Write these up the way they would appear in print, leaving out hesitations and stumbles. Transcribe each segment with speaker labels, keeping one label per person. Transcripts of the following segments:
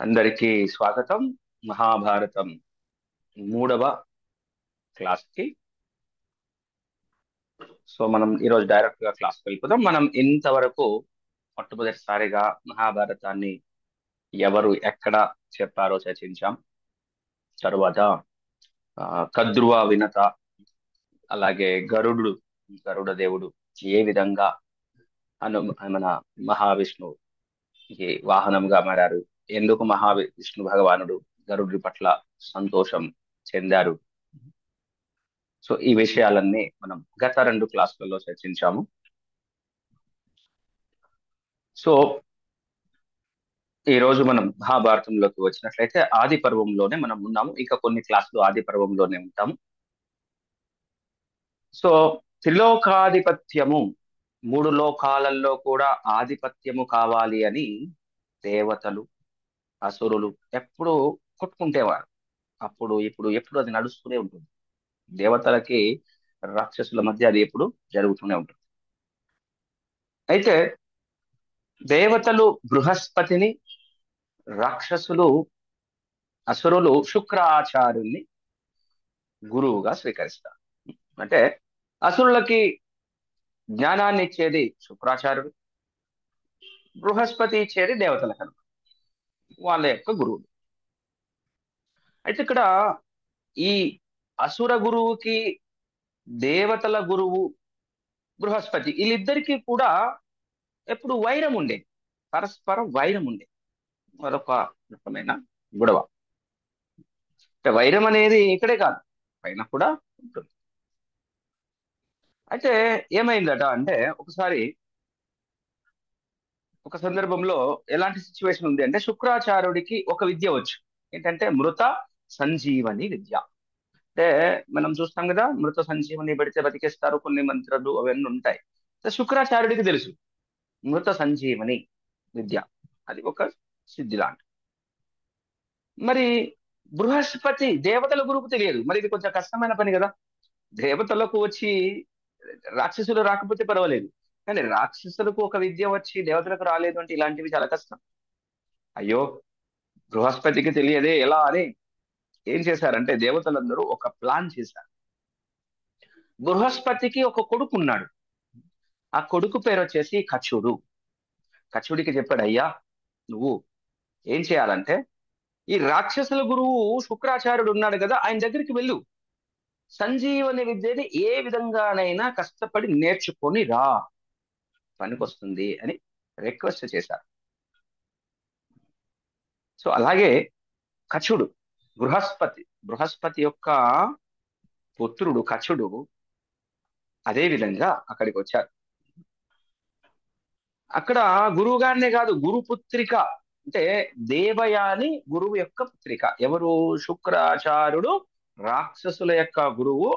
Speaker 1: అందరికీ స్వాగతం. మహాభారతం మూడవ క్లాస్ కి. సో మనం ఈరోజు డైరెక్ట్ గా క్లాస్ వెళ్ళిపోదాం. మనం ఇంతవరకు మొట్టమొదటిసారిగా మహాభారతాన్ని ఎవరు ఎక్కడ చెప్పారో చర్చించాం. తరువాత కద్రువ వినత, అలాగే గరుడ దేవుడు ఏ విధంగా మన మహావిష్ణువుకి వాహనంగా మారారు, ఎందుకు మహావిష్ణు భగవానుడు గరుడి పట్ల సంతోషం చెందారు. సో ఈ విషయాలన్నీ మనం గత 2 క్లాసులలో చర్చించాము. సో ఈ రోజు మనం మహాభారతంలోకి వచ్చినట్లయితే ఆది పర్వంలోనే మనం ఉన్నాము. ఇంకా కొన్ని క్లాసులు ఆది పర్వంలోనే ఉంటాము. సో త్రిలోకాధిపత్యము, 3 లోకాలలో కూడా ఆధిపత్యము కావాలి అని దేవతలు, అసురులు ఎప్పుడు కొట్టుకుంటేవారు. అప్పుడు ఇప్పుడు ఎప్పుడు అది నడుస్తూనే ఉంటుంది. దేవతలకి రాక్షసుల మధ్య అది ఎప్పుడు జరుగుతూనే ఉంటుంది. అయితే దేవతలు బృహస్పతిని, రాక్షసులు అసురులు శుక్రాచార్యుల్ని గురువుగా స్వీకరిస్తారు. అంటే అసురులకి జ్ఞానాన్ని ఇచ్చేది శుక్రాచార్యుడు, బృహస్పతి ఇచ్చేది దేవతలకు కనుక వాళ్ళ యొక్క గురువులు. అయితే ఇక్కడ ఈ అసుర గురువుకి దేవతల గురువు బృహస్పతి, వీళ్ళిద్దరికీ కూడా ఎప్పుడు వైరం ఉండేది, పరస్పరం వైరం ఉండేది. అదొక రకమైన గొడవ. అంటే వైరం అనేది ఇక్కడే కాదు, పైన కూడా ఉంటుంది. అయితే ఏమైందట అంటే ఒకసారి ఒక సందర్భంలో ఎలాంటి సిచ్యువేషన్ ఉంది అంటే శుక్రాచార్యుడికి ఒక విద్య వచ్చు. ఏంటంటే మృత సంజీవని విద్య. అంటే మనం చూస్తాం కదా, మృత సంజీవని పెడితే బతికేస్తారు, కొన్ని మంత్రాలు అవన్నీ ఉంటాయి. సో శుక్రాచార్యుడికి తెలుసు మృత సంజీవని విద్య, అది ఒక సిద్ధి లాంటి. మరి బృహస్పతి దేవతల గురువుకు తెలియదు. మరి ఇది కొంచెం కష్టమైన పని కదా. దేవతలకు వచ్చి రాక్షసులు రాకపోతే పర్వాలేదు, కానీ రాక్షసులకు ఒక విద్య వచ్చి దేవతలకు రాలేదు అంటే ఇలాంటివి చాలా కష్టం. అయ్యో, బృహస్పతికి తెలియదే ఎలా అని ఏం చేశారంటే దేవతలందరూ ఒక ప్లాన్ చేశారు. బృహస్పతికి ఒక కొడుకు ఉన్నాడు. ఆ కొడుకు పేరు వచ్చేసి కచుడు. కచుడికి చెప్పాడు, అయ్యా నువ్వు ఏం చేయాలంటే ఈ రాక్షసుల గురువు శుక్రాచార్యుడు ఉన్నాడు కదా, ఆయన దగ్గరికి వెళ్ళు, సంజీవని విద్యని ఏ విధంగానైనా కష్టపడి నేర్చుకొని రా, పనికొస్తుంది అని రిక్వెస్ట్ చేశారు. సో అలాగే కచుడు బృహస్పతి యొక్క పుత్రుడు కచుడు అదే విధంగా అక్కడికి వచ్చారు. అక్కడ గురువు గారినే కాదు, గురుపుత్రిక అంటే దేవయాని గురువు యొక్క పుత్రిక. ఎవరు? శుక్రాచార్యుడు రాక్షసుల యొక్క గురువు,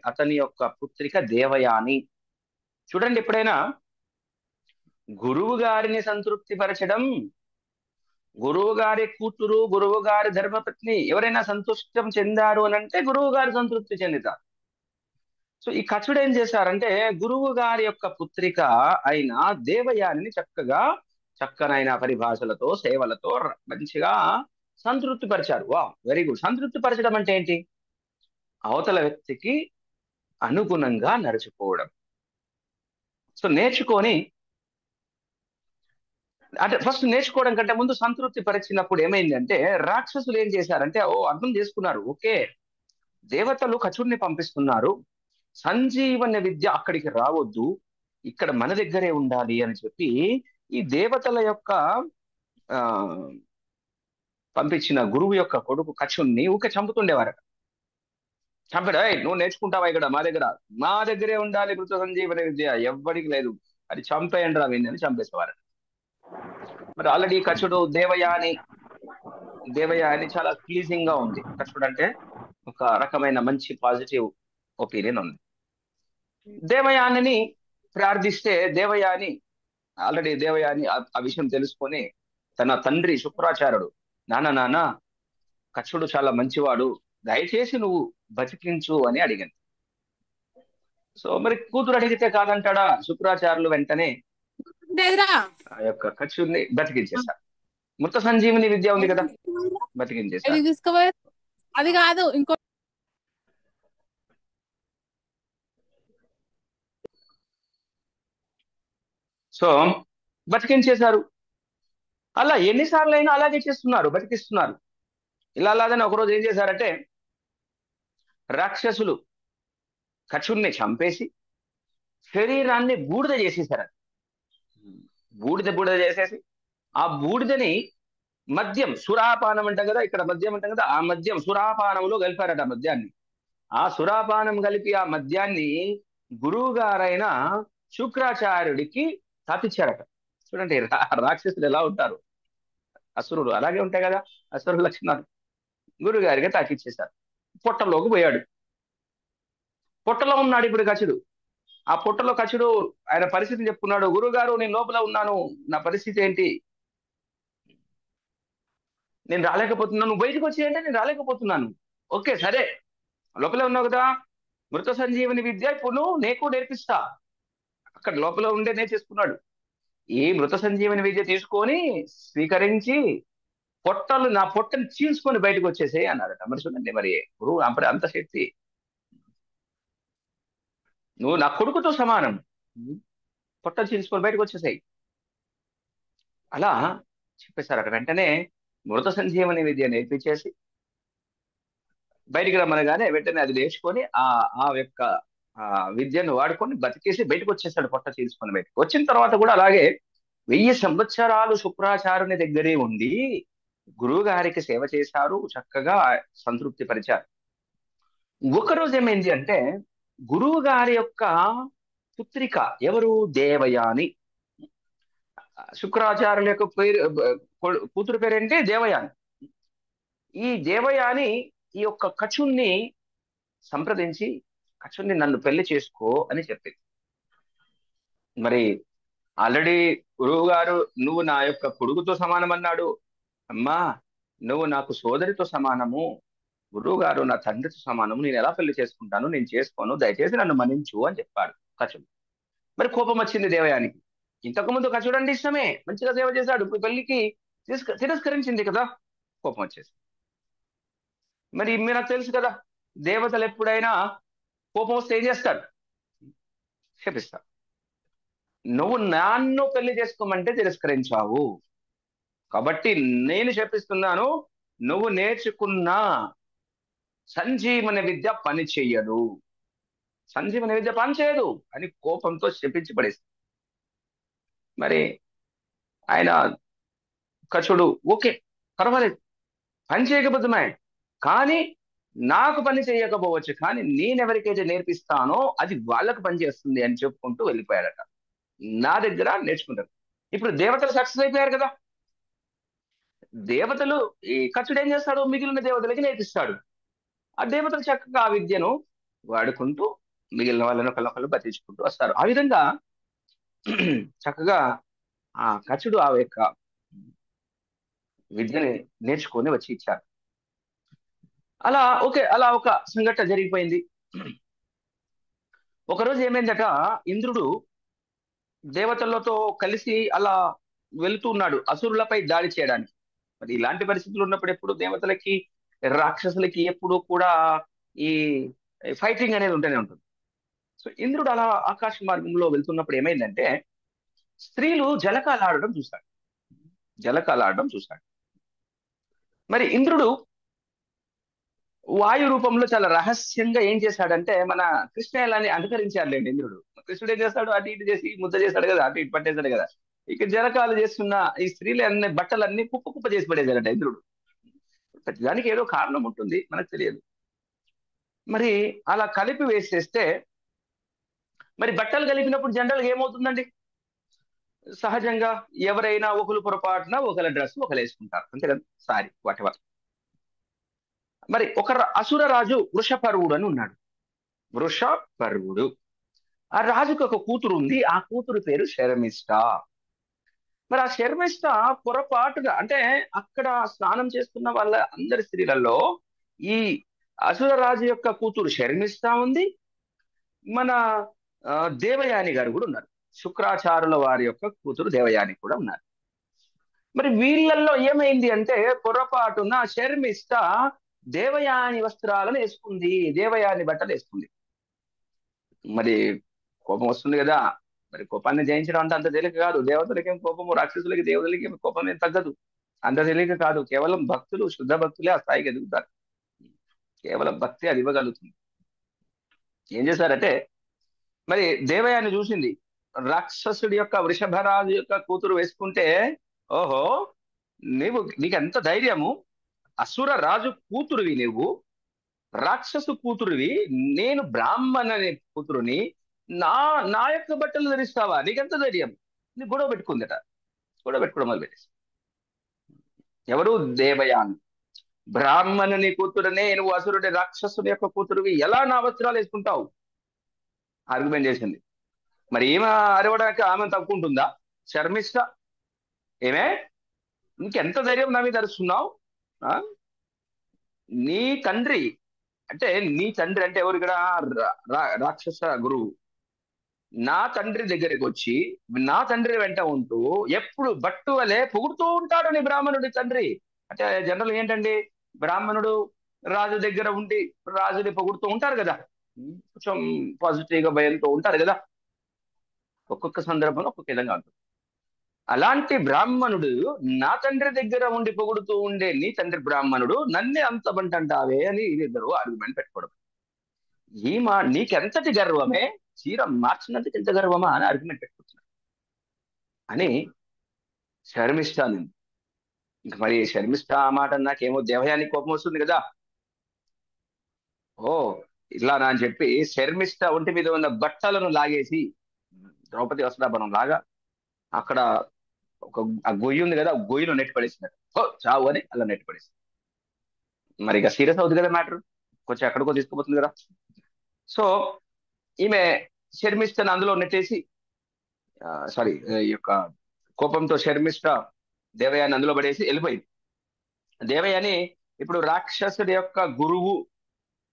Speaker 1: అతని యొక్క పుత్రిక దేవయాని. చూడండి, ఎప్పుడైనా గురువు గారిని సంతృప్తి పరచడం, గురువు గారి కూతురు, గురువు గారి ధర్మపత్ని ఎవరైనా సంతుష్టం చెందారు అని అంటే గురువు గారు సంతృప్తి చెందుతారు. సో ఈ కచుడు ఏం చేశారంటే గురువు గారి యొక్క పుత్రిక అయిన దేవయానిని చక్కనైన పరిభాషలతో, సేవలతో మంచిగా సంతృప్తి పరిచారు. వా, వెరీ గుడ్. సంతృప్తి పరచడం అంటే ఏంటి? అవతల వ్యక్తికి అనుగుణంగా నడుచుకోవడం. సో నేర్చుకొని, అంటే ఫస్ట్ నేర్చుకోవడం కంటే ముందు సంతృప్తి పరిచినప్పుడు ఏమైందంటే రాక్షసులు ఏం చేశారంటే, ఓ అర్థం చేసుకున్నారు, ఓకే దేవతలు కచుడిని పంపిస్తున్నారు, సంజీవన విద్య అక్కడికి రావద్దు, ఇక్కడ మన దగ్గరే ఉండాలి అని చెప్పి ఈ దేవతల యొక్క ఆ పంపించిన గురువు యొక్క కొడుకు కచుణ్ణి ఊకే చంపుతుండేవారట. చంపాడు, "ఏయ్, నువ్వు నేర్చుకుంటావా ఇక్కడ మా దగ్గరే ఉండాలి మృత సంజీవన విద్య, ఎవ్వడికి లేదు, అది చంపేయండి రా వీడిని" అని చంపేసేవారట. మరి ఆల్రెడీ కచుడు దేవయాని చాలా ప్లీజింగ్ గా ఉంది. కచుడు అంటే ఒక రకమైన మంచి పాజిటివ్ ఒపీనియన్ ఉంది. దేవయానిని ప్రార్థిస్తే దేవయాని ఆ విషయం తెలుసుకొని తన తండ్రి శుక్రాచార్యుడు, నాన్న కచుడు చాలా మంచివాడు, దయచేసి నువ్వు బతికించు అని అడిగింది. సో మరి కూతురు అడిగితే కాదంటాడా? శుక్రాచార్యులు వెంటనే
Speaker 2: లేదురా.
Speaker 1: ఆ యొక్క కచుడిని బతికించేశారు. మృత సంజీవిని విద్య ఉంది
Speaker 2: ఏది
Speaker 1: కదా,
Speaker 2: తీసుకుపోయారు? ఏది
Speaker 1: బతికించేశారు.
Speaker 2: తీసుకుపోయారు? అది కాదు, ఇంకో
Speaker 1: సో బతికించేశారు. అలా ఎన్నిసార్లు అయినా అలాగే చేస్తున్నారు, బతికిస్తున్నారు. ఇలా అలాదని ఒకరోజు ఏం చేశారంటే, రాక్షసులు కచుడిని చంపేసి శరీరాన్ని బూడిద చేసేసారు. బూడిద బూడిద చేసేసి ఆ బూడిదని మద్యం, సురాపానం అంటాం కదా, ఇక్కడ మద్యం అంటాం కదా, ఆ మద్యం సురాపానంలో కలిపారట ఆ మద్యాన్ని. ఆ సురాపానం కలిపి ఆ మద్యాన్ని గురువు గారైన శుక్రాచార్యుడికి తాపిచ్చారట. చూడండి రాక్షసులు ఎలా ఉంటారు, అసురులు అలాగే ఉంటాయి కదా, అసురుల లక్షణాలు. గురువు గారికి తాకిచ్చేశారు. పొట్టలోకి పోయాడు. పొట్టలో ఉన్నాడు ఇప్పుడు కచుడు. ఆ పొట్టలో కచుడు ఆయన పరిస్థితిని చెప్పుకున్నాడు. గురువుగారు, నేను లోపల ఉన్నాను, నా పరిస్థితి ఏంటి, నేను రాలేకపోతున్నాను, నువ్వు బయటకు వచ్చి అంటే నేను రాలేకపోతున్నాను. ఓకే సరే, లోపలే ఉన్నావు కదా, మృత సంజీవని విద్య ఇప్పుడు నువ్వు నీకు నేర్పిస్తా. అక్కడ లోపల ఉండే నేర్చేసుకున్నాడు. ఈ మృత సంజీవని విద్య తీసుకొని స్వీకరించి నా పొట్టని చీల్చుకొని బయటకు వచ్చేసేయి అన్నారట. మరి చూడండి, మరి గురువు అప్పుడు అంత శక్తి. నువ్వు నా కొడుకుతో సమానం, పొట్ట చీల్చుకొని బయటకు వచ్చేసాయి. అలా చెప్పేశారట. వెంటనే మృత సంజీవని విద్య నేర్పించేసి బయటికి రమ్మనగానే వెంటనే అది నేర్చుకొని ఆ యొక్క ఆ విద్యను వాడుకొని బతికేసి బయటకు వచ్చేసాడు, పొట్ట చీల్చుకొని. బయటకు వచ్చిన తర్వాత కూడా అలాగే 1000 సంవత్సరాలు శుక్రాచార్యుని దగ్గరే ఉండి గురువు గారికి సేవ చేశారు, చక్కగా సంతృప్తి పరిచారు. ఒకరోజు ఏమైంది అంటే, గురువు గారి యొక్క పుత్రిక ఎవరు, దేవయాని. శుక్రాచార్యుల యొక్క పేరు, కూతురు పేరేంటి, దేవయాని. ఈ దేవయాని ఈ యొక్క కచుణ్ణి సంప్రదించి, కచుణ్ణి నన్ను పెళ్లి చేసుకో అని చెప్పింది. మరి ఆల్రెడీ గురువు గారు నువ్వు నా యొక్క కొడుకుతో సమానం అన్నాడు. అమ్మా, నువ్వు నాకు సోదరితో సమానము, గురువు గారు నా తండ్రితో సమానము, నేను ఎలా పెళ్లి చేసుకుంటాను, నేను చేసుకోను, దయచేసి నన్ను మన్నించు అని చెప్పాడు కచుడు. మరి కోపం వచ్చింది దేవయానికి. ఇంతకుముందు కచుడండి ఇష్టమే, మంచిగా సేవ చేశాడు, ఇప్పుడు పెళ్లికి తిరస్కరించింది కదా, కోపం వచ్చేసి. మరి మీరు నాకు తెలుసు కదా, దేవతలు ఎప్పుడైనా కోపం వస్తే ఏం చేస్తారు, శపిస్తారు. నువ్వు నన్ను పెళ్లి చేసుకోమంటే తిరస్కరించావు, కాబట్టి నేను శపిస్తున్నాను, నువ్వు నేర్చుకున్న సంజీవన విద్య పని చెయ్యదు, సంజీవన విద్య పని చేయదు అని కోపంతో శపించి పడేసి. మరి ఆయన కచుడు ఓకే పర్వాలేదు, పని చేయకపోతున్నాయి, కానీ నాకు పని చేయకపోవచ్చు, కానీ నేనెవరికైతే నేర్పిస్తానో అది వాళ్ళకు పని చేస్తుంది అని చెప్పుకుంటూ వెళ్ళిపోయాడట. నా దగ్గర నేర్చుకుంటారు. ఇప్పుడు దేవతలు సక్సెస్ అయిపోయారు కదా, దేవతలు, ఈ కచుడు ఏం చేస్తాడు, మిగిలిన దేవతలకి నేర్పిస్తాడు. ఆ దేవతలు చక్కగా ఆ విద్యను వాడుకుంటూ మిగిలిన వాళ్ళని ఒకళ్ళొకళ్ళు బతికించుకుంటూ వస్తారు. ఆ విధంగా చక్కగా ఆ కచుడు ఆ యొక్క విద్యని నేర్చుకొని వచ్చి ఇచ్చారు. అలా ఓకే, అలా ఒక సంఘటన జరిగిపోయింది. ఒకరోజు ఏమైందట, ఇంద్రుడు దేవతలతో కలిసి అలా వెళుతూ ఉన్నాడు అసురులపై దాడి చేయడానికి. మరి ఇలాంటి పరిస్థితులు ఉన్నప్పుడు ఎప్పుడు దేవతలకి రాక్షసులకి ఎప్పుడు కూడా ఈ ఫైటింగ్ అనేది ఉంటూనే ఉంటుంది. సో ఇంద్రుడు అలా ఆకాశ మార్గంలో వెళ్తున్నప్పుడు ఏమైందంటే, స్త్రీలు జలకాలాడడం చూశాడు, జలకాలాడడం చూశాడు. మరి ఇంద్రుడు వాయు రూపంలో చాలా రహస్యంగా ఏం చేశాడంటే, మన కృష్ణయాలని అనుకరించాడులేండి ఇంద్రుడు. కృష్ణుడు ఏం చేస్తాడు, అటు ఇటు చేసి ముద్ద చేశాడు కదా, అటు ఇటు పట్టేశాడు కదా. ఇక జలకాలు చేస్తున్న ఈ స్త్రీలు అన్ని బట్టలన్నీ కుప్ప కుప్ప చేసి పడేశాడట ఇంద్రుడు. దానికి ఏదో కారణం ఉంటుంది, మనకు తెలియదు. మరి అలా కలిపి వేసేస్తే, మరి బట్టలు కలిపినప్పుడు జనరల్గా ఏమవుతుందండి, సహజంగా ఎవరైనా ఒకరు పొరపాటున ఒకరి డ్రెస్ ఒకరు వేసుకుంటారు, అంతే కదా, సారీ వాటెవర్. మరి ఒక అసుర రాజు వృషపర్వుడు అని ఉన్నాడు. వృషపర్వుడు, ఆ రాజుకు ఒక కూతురు ఉంది, ఆ కూతురు పేరు శర్మిష్ఠ. మరి ఆ శర్మిష్ఠ పొరపాటుగా, అంటే అక్కడ స్నానం చేస్తున్న వాళ్ళ అందరి స్త్రీలలో ఈ అసుర రాజు యొక్క కూతురు శర్మిష్ఠ ఉంది, మన దేవయాని గారు కూడా ఉన్నారు, శుక్రాచార్యుల వారి యొక్క కూతురు దేవయాని కూడా ఉన్నారు. మరి వీళ్ళల్లో ఏమైంది అంటే పొరపాటున శర్మిష్ఠ దేవయాని వస్త్రాలను వేసుకుంది, దేవయాని బట్టలు వేసుకుంది. మరి కోపం వస్తుంది కదా. మరి కోపాన్ని జయించడం అంటే అంత తేలిక కాదు. దేవతలకి ఏం కోపము, రాక్షసులకి దేవులకి ఏం కోపం ఏం తగ్గదు. అంత తేలిక కాదు. కేవలం భక్తులు, శుద్ధ భక్తులే ఆ స్థాయికి ఎదుగుతారు. కేవలం భక్తి అది ఇవ్వగలుగుతుంది. ఏం చేశారంటే మరి దేవయాని చూసింది, రాక్షసుడి యొక్క వృషభరాజు యొక్క కూతురు వేసుకుంటే, ఓహో నీకెంత ధైర్యము, అసుర రాజు కూతురువి నువ్వు, రాక్షసు కూతురువి, నేను బ్రాహ్మణ కూతురుని, నా నా యొక్క బట్టలు ధరిస్తావా, నీకెంత ధైర్యం. నీ గొడవ పెట్టుకుందట. గొడవ పెట్టుకోవడం మొదలు పెట్టేసి, ఎవరు, దేవయాని. బ్రాహ్మణుని కూతురునే నువ్వు అసురుడి రాక్షసుని యొక్క కూతురువి, ఎలా నా వస్త్రాలు వేసుకుంటావు ఆర్గ్యుమెంట్ చేసింది. మరి ఏమ అరవడానికి ఆమె తప్పుకుంటుందా శర్మిష్ఠ? ఏమే, ఇంకెంత ధైర్యం నా మీద అరుస్తున్నావు? నీ తండ్రి అంటే, నీ తండ్రి అంటే ఎవరు ఇక్కడ? రాక్షస గురువు. నా తండ్రి దగ్గరికి వచ్చి నా తండ్రి వెంట ఉంటూ ఎప్పుడు బట్టు వలె పొగుడుతూ ఉంటాడు నీ బ్రాహ్మణుడి తండ్రి. అంటే జనరల్ ఏంటండి, బ్రాహ్మణుడు రాజు దగ్గర ఉండి రాజుని పొగుడుతూ ఉంటారు కదా, కొంచెం పాజిటివ్ గా భయంతో ఉంటారు కదా. ఒక్కొక్క సందర్భంలో ఒక్కొక్క విధంగా ఉంటుంది. అలాంటి బ్రాహ్మణుడు నా తండ్రి దగ్గర ఉండి పొగుడుతూ ఉండే నీ తండ్రి బ్రాహ్మణుడు నన్నే అంత బంటంటావే అని ఇద్దరు ఆర్గ్యుమెంట్ పెట్టుకోవడం. నీకెంతటి గర్వమే, చీర మార్చినందుకు ఎంత గర్వమా అని ఆర్గ్యుమెంట్ పెట్టుకుంటున్నాడు అని శర్మిష్ఠ అనింది. ఇంక మరి శర్మిష్ఠ ఆ మాట నాకేమో దేవయానికి కోపం వస్తుంది కదా. ఓ ఇలా నా అని చెప్పి శర్మిష్ఠ ఒంటి మీద ఉన్న బట్టలను లాగేసి, ద్రౌపది వస్త్రాభరణం లాగా అక్కడ ఒక ఆ గొయ్యి ఉంది కదా, ఆ గొయ్యిలో నెట్టి పడేసినారు. ఓ చావు అని అలా నెట్టి పడేసి, మరి ఇక సీరియస్ అవుతుంది కదా మ్యాటర్, కొంచెం ఎక్కడికో తీసుకుపోతుంది కదా. సో ఈమె శర్మిష్ఠను అందులో నెట్టేసి, సారీ, ఈ యొక్క కోపంతో శర్మిష్ఠ దేవయాని అందులో పడేసి వెళ్ళిపోయింది. దేవయాని ఇప్పుడు రాక్షసుడి యొక్క గురువు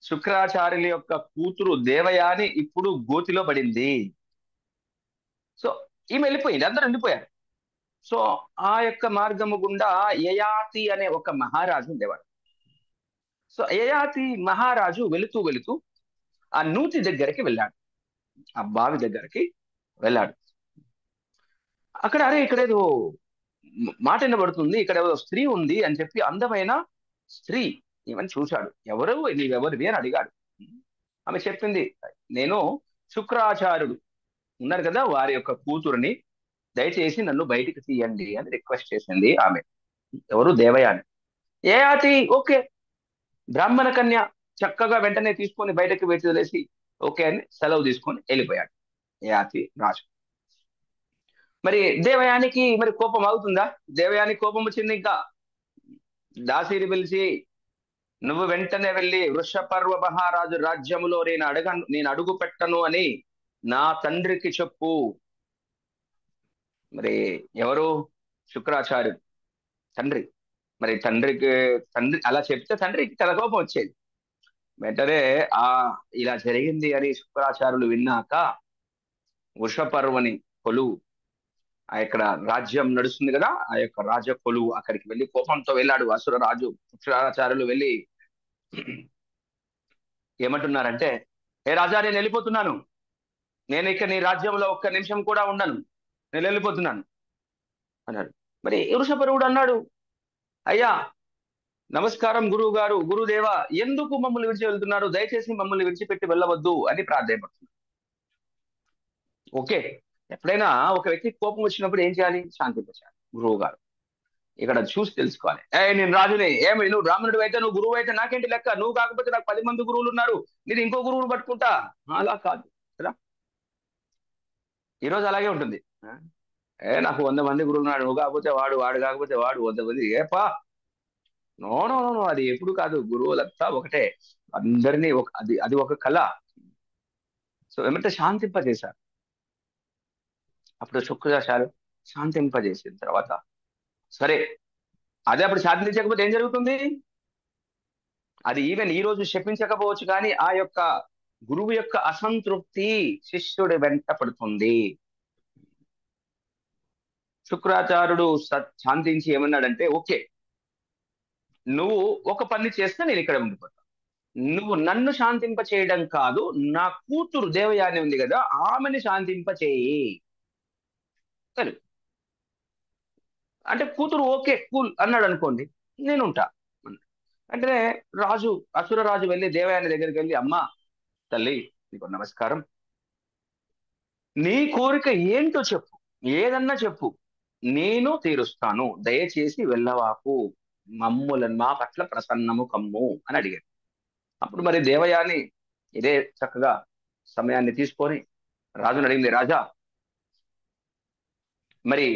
Speaker 1: శుక్రాచార్యుల యొక్క కూతురు దేవయాని ఇప్పుడు గోతిలో పడింది. సో ఈమె వెళ్ళిపోయింది, అందరూ వెళ్ళిపోయారు. సో ఆ యొక్క మార్గము గుండా యయాతి అనే ఒక మహారాజు ఉండేవాడు. సో యయాతి మహారాజు వెళుతూ వెళుతూ ఆ నూతి దగ్గరికి వెళ్ళాడు, ఆ బావి దగ్గరికి వెళ్ళాడు. అక్కడ అరే ఇక్కడేదో మాట వినబడుతుంది, ఇక్కడ ఏదో స్త్రీ ఉంది అని చెప్పి, అందమైన స్త్రీ ఏమని చూశాడు. ఎవరు, నీవెవరివి అని అడిగాడు. ఆమె చెప్పింది, నేను శుక్రాచార్యుడు ఉన్నారు కదా వారి యొక్క కూతురుని, దయచేసి నన్ను బయటికి తీయండి అని రిక్వెస్ట్ చేసింది ఆమె. ఎవరు, దేవయాని. యయాతి ఓకే, బ్రాహ్మణ కన్య, చక్కగా వెంటనే తీసుకొని బయటకు వదిలేసి ఓకే అని సెలవు తీసుకొని వెళ్ళిపోయాడు యయాతి రాజు. మరి దేవయానికి మరి కోపం అవుతుందా? దేవయానికి కోపం వచ్చింది. ఇంకా దాసిని పిలిచి, నువ్వు వెంటనే వెళ్ళి వృషపర్వ మహారాజు రాజ్యములో నేను అడుగు పెట్టను అని నా తండ్రికి చెప్పు. మరి ఎవరు, శుక్రాచార్యుడు తండ్రి. మరి తండ్రి అలా చెప్తే తండ్రికి తల కోపం వచ్చేది. వెంటనే ఇలా జరిగింది అని శుక్రాచార్యులు విన్నాక వృషపర్వని కొలువు, ఆ యొక్క రాజ్యం నడుస్తుంది కదా, ఆ యొక్క రాజ కొలువు అక్కడికి వెళ్ళి కోపంతో వెళ్ళాడు అసుర రాజు. శుక్రాచార్యులు వెళ్ళి ఏమంటున్నారంటే, ఏ రాజా, నేను వెళ్ళిపోతున్నాను, నేను ఇక నీ రాజ్యంలో ఒక్క నిమిషం కూడా ఉండను, నేను వెళ్ళిపోతున్నాను అన్నాడు. మరి వృషపర్వుడు అన్నాడు, అయ్యా నమస్కారం గురువు గారు, గురుదేవా, ఎందుకు మమ్మల్ని విడిచి వెళ్తున్నారు, దయచేసి మమ్మల్ని విడిచిపెట్టి వెళ్ళవద్దు అని ప్రార్థయపడుతున్నాడు. ఓకే, ఎప్పుడైనా ఒక వ్యక్తికి కోపం వచ్చినప్పుడు ఏం చేయాలి? శాంతించాలి. గురువు గారు ఇక్కడ చూసి తెలుసుకోవాలి. నేను రాజుని, ఏమి నువ్వు బ్రాహ్మణుడు అయితే, నువ్వు గురువు అయితే నాకేంటి లెక్క, నువ్వు కాకపోతే నాకు 10 మంది గురువులు ఉన్నారు, నేను ఇంకో గురువును పట్టుకుంటా, అలా కాదు కదా. ఈరోజు అలాగే ఉంటుంది. నాకు 100 మంది గురువులు ఉన్నాడు, నువ్వు కాకపోతే వాడు, వాడు కాకపోతే వాడు, 100 మంది ఏపా. నో నో నో, అది ఎప్పుడు కాదు. గురువులంతా ఒకటే, అందరినీ అది ఒక కళ. సో ఏమంటే శాంతింపజేశారు. అప్పుడు శుక్రాచార్యులు శాంతింపజేసిన తర్వాత, సరే అదే అప్పుడు శాంతించకపోతే ఏం జరుగుతుంది? అది ఈవెన్ ఈ రోజు శపించకపోవచ్చు, కానీ ఆ యొక్క గురువు యొక్క అసంతృప్తి శిష్యుడి వెంట పడుతుంది. శుక్రాచార్యుడు శాంతించి ఏమన్నాడంటే, ఓకే, నువ్వు ఒక పని చేస్తే నేను ఇక్కడ ఉండిపోతా. నువ్వు నన్ను శాంతింప చేయడం కాదు, నా కూతురు దేవయాని ఉంది కదా, ఆమెని శాంతింప చేయి. సరే, అంటే కూతురు ఓకే కూల్ అన్నాడు అనుకోండి, నేనుంటా. అంటే రాజు, అసుర రాజు వెళ్ళి దేవయాని దగ్గరికి వెళ్ళి, అమ్మా తల్లి, నీకు నమస్కారం, నీ కోరిక ఏంటో చెప్పు, ఏదన్నా చెప్పు, నేను తీరుస్తాను, దయచేసి వెళ్ళవాకు, మా పట్ల ప్రసన్నము కమ్ము అని అడిగాడు. అప్పుడు మరి దేవయాని ఇదే చక్కగా సమయాన్ని తీసుకొని రాజుని అడిగింది, రాజా, మరి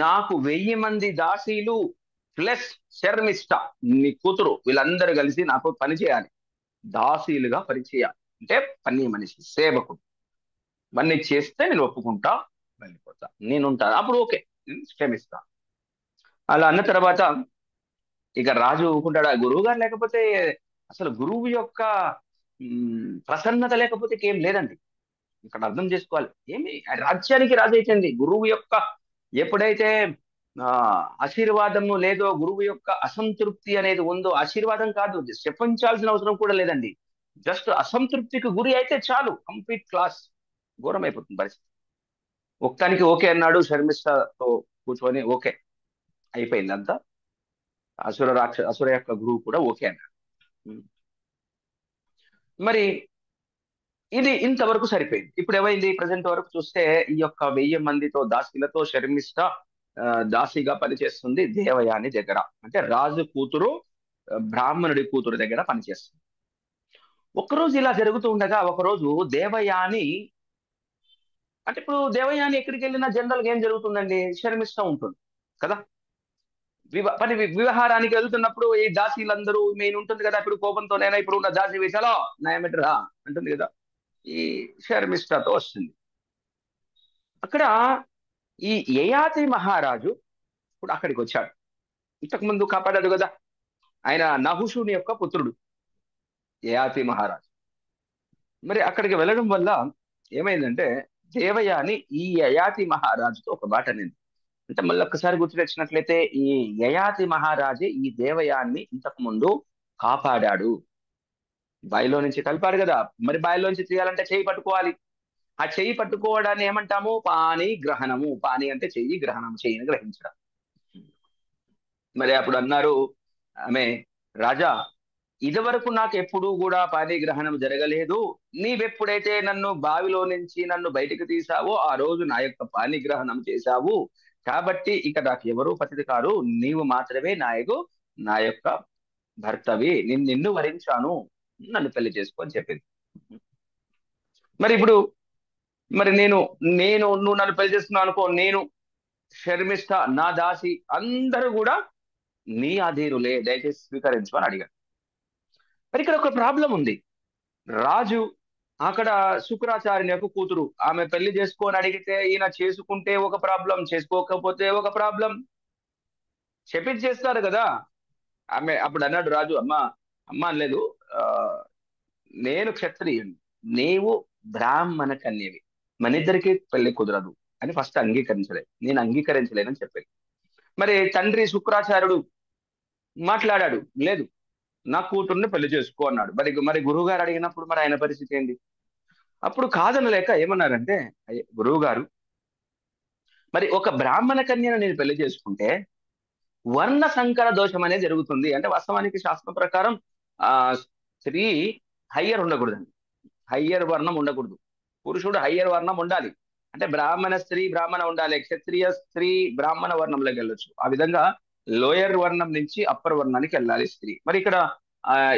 Speaker 1: నాకు 1000 మంది దాసీలు ప్లస్ శర్మిష్ట నీ కూతురు వీళ్ళందరూ కలిసి నాకు పని చేయాలి, దాసీలుగా పనిచేయాలి, అంటే పని మనిషి, సేవకుడు, ఇవన్నీ చేస్తే నేను ఒప్పుకుంటా, వెళ్ళిపోతా, నేనుంటా, అప్పుడు ఓకే, నేను క్షమిస్తా. అలా అన్న తర్వాత ఇక రాజు ఊరుకుంటాడా? గురువు గారు లేకపోతే, అసలు గురువు యొక్క ప్రసన్నత లేకపోతే ఏం లేదండి. ఇక్కడ అర్థం చేసుకోవాలి, ఏమి రాజ్యానికి రాజు అయితేంది, గురువు యొక్క ఎప్పుడైతే ఆ ఆశీర్వాదము లేదో, గురువు యొక్క అసంతృప్తి అనేది ఉందో, ఆశీర్వాదం కాదు, చెప్పించాల్సిన అవసరం కూడా లేదండి, జస్ట్ అసంతృప్తికి గురి అయితే చాలు, కంప్లీట్ క్లాస్ ఘోరం అయిపోతుంది పరిస్థితి. ఒక్కనికి ఓకే అన్నాడు, శర్మిష్టతో కూర్చొని ఓకే అయిపోయింది అంతా. అసుర యొక్క గురువు కూడా ఓకే అన్నాడు. మరి ఇది ఇంతవరకు సరిపోయింది. ఇప్పుడు ఏమైంది? ప్రజెంట్ వరకు చూస్తే ఈ యొక్క 1000 మందితో దాసీలతో శర్మిష్ట దాసిగా పనిచేస్తుంది దేవయాని దగ్గర, అంటే రాజు కూతురు బ్రాహ్మణుడి కూతురు దగ్గర పనిచేస్తుంది. ఒకరోజు ఇలా జరుగుతూ ఉండగా, ఒకరోజు దేవయాని, అంటే ఇప్పుడు దేవయాని ఎక్కడికి వెళ్ళినా జనరల్ గా ఏం జరుగుతుందండి, శర్మిష్ట ఉంటుంది కదా. వివాహానికి వెళ్తున్నప్పుడు ఈ దాసీలందరూ మెయిన్ ఉంటుంది కదా, ఇప్పుడు కోపంతోనైనా ఇప్పుడు ఉన్న దాసి వేసాలో నాయమెట్రా అంటుంది కదా, ఈ శర్మిష్టతో వస్తుంది. అక్కడ ఈ యయాతి మహారాజు ఇప్పుడు అక్కడికి వచ్చాడు. ఇంతకు ముందు కాపాడాడు కదా, ఆయన నహుషుని యొక్క పుత్రుడు యయాతి మహారాజు. మరి అక్కడికి వెళ్ళడం వల్ల ఏమైందంటే, దేవయాని ఈ యయాతి మహారాజుతో ఒక మాట అనింది. అంటే మళ్ళీ ఒక్కసారి గుర్తు తెచ్చినట్లయితే, ఈ యయాతి మహారాజే ఈ దేవయాన్ని ఇంతకు ముందు కాపాడాడు. బావిలో నుంచి కలిపాడు కదా, మరి బావిలో నుంచి తీయాలంటే చెయ్యి పట్టుకోవాలి. ఆ చెయ్యి పట్టుకోవడాన్ని ఏమంటాము? పాని గ్రహణము. పాని అంటే చెయ్యి, గ్రహణం చెయ్యిని గ్రహించడం. మరి అప్పుడు అన్నారు ఆమె, రాజా, ఇదివరకు నాకు ఎప్పుడూ కూడా పాని గ్రహణం జరగలేదు, నీవెప్పుడైతే నన్ను బావిలో నుంచి నన్ను బయటికి తీసావో ఆ రోజు నా యొక్క పాని గ్రహణం చేశావు, కాబట్టి ఇక నాకు ఎవరూ పతితి కారు, నీవు మాత్రమే నా యొక్క భర్తవి, నిన్ను వరించాను, నన్ను పెళ్లి చేసుకో అని చెప్పింది. మరి ఇప్పుడు మరి నువ్వు నన్ను పెళ్లి చేసుకున్నావు అనుకో, నేను శర్మిష్ట నా దాసి అందరూ కూడా నీ అధీరులే, దయచేసి స్వీకరించు అని అడిగాడు. మరి ఇక్కడ ఒక ప్రాబ్లం ఉంది. రాజు అక్కడ శుక్రాచార్యుని యొక్క కూతురు, ఆమె పెళ్లి చేసుకోని అడిగితే ఈయన చేసుకుంటే ఒక ప్రాబ్లం, చేసుకోకపోతే ఒక ప్రాబ్లం, చేస్తారు కదా. ఆమె అప్పుడు అన్నాడు రాజు, అమ్మ అనలేదు, ఆ నేను క్షత్రియుని, నీవు బ్రాహ్మణ కన్యవి, మన ఇద్దరికి పెళ్లి కుదరదు అని ఫస్ట్ నేను అంగీకరించలేనని చెప్పాను. మరి తండ్రి శుక్రాచార్యుడు మాట్లాడాడు, లేదు నా కూతుర్ని పెళ్లి చేసుకో అన్నాడు. మరి గురువు గారు అడిగినప్పుడు మరి ఆయన పరిస్థితి ఏంటి? అప్పుడు కాదనలేక ఏమన్నారంటే, గురువు గారు, మరి ఒక బ్రాహ్మణ కన్యను నేను పెళ్లి చేసుకుంటే వర్ణ సంకర దోషం అనేది జరుగుతుంది. అంటే వాస్తవానికి శాస్త్రం ప్రకారం ఆ స్త్రీ హయ్యర్ ఉండకూడదండి, హయ్యర్ వర్ణం ఉండకూడదు, పురుషుడు హయ్యర్ వర్ణం ఉండాలి. అంటే బ్రాహ్మణ స్త్రీ బ్రాహ్మణ ఉండాలి, క్షత్రియ స్త్రీ బ్రాహ్మణ వర్ణంలోకి వెళ్ళొచ్చు. ఆ విధంగా లోయర్ వర్ణం నుంచి అప్పర్ వర్ణానికి వెళ్ళాలి స్త్రీ. మరి ఇక్కడ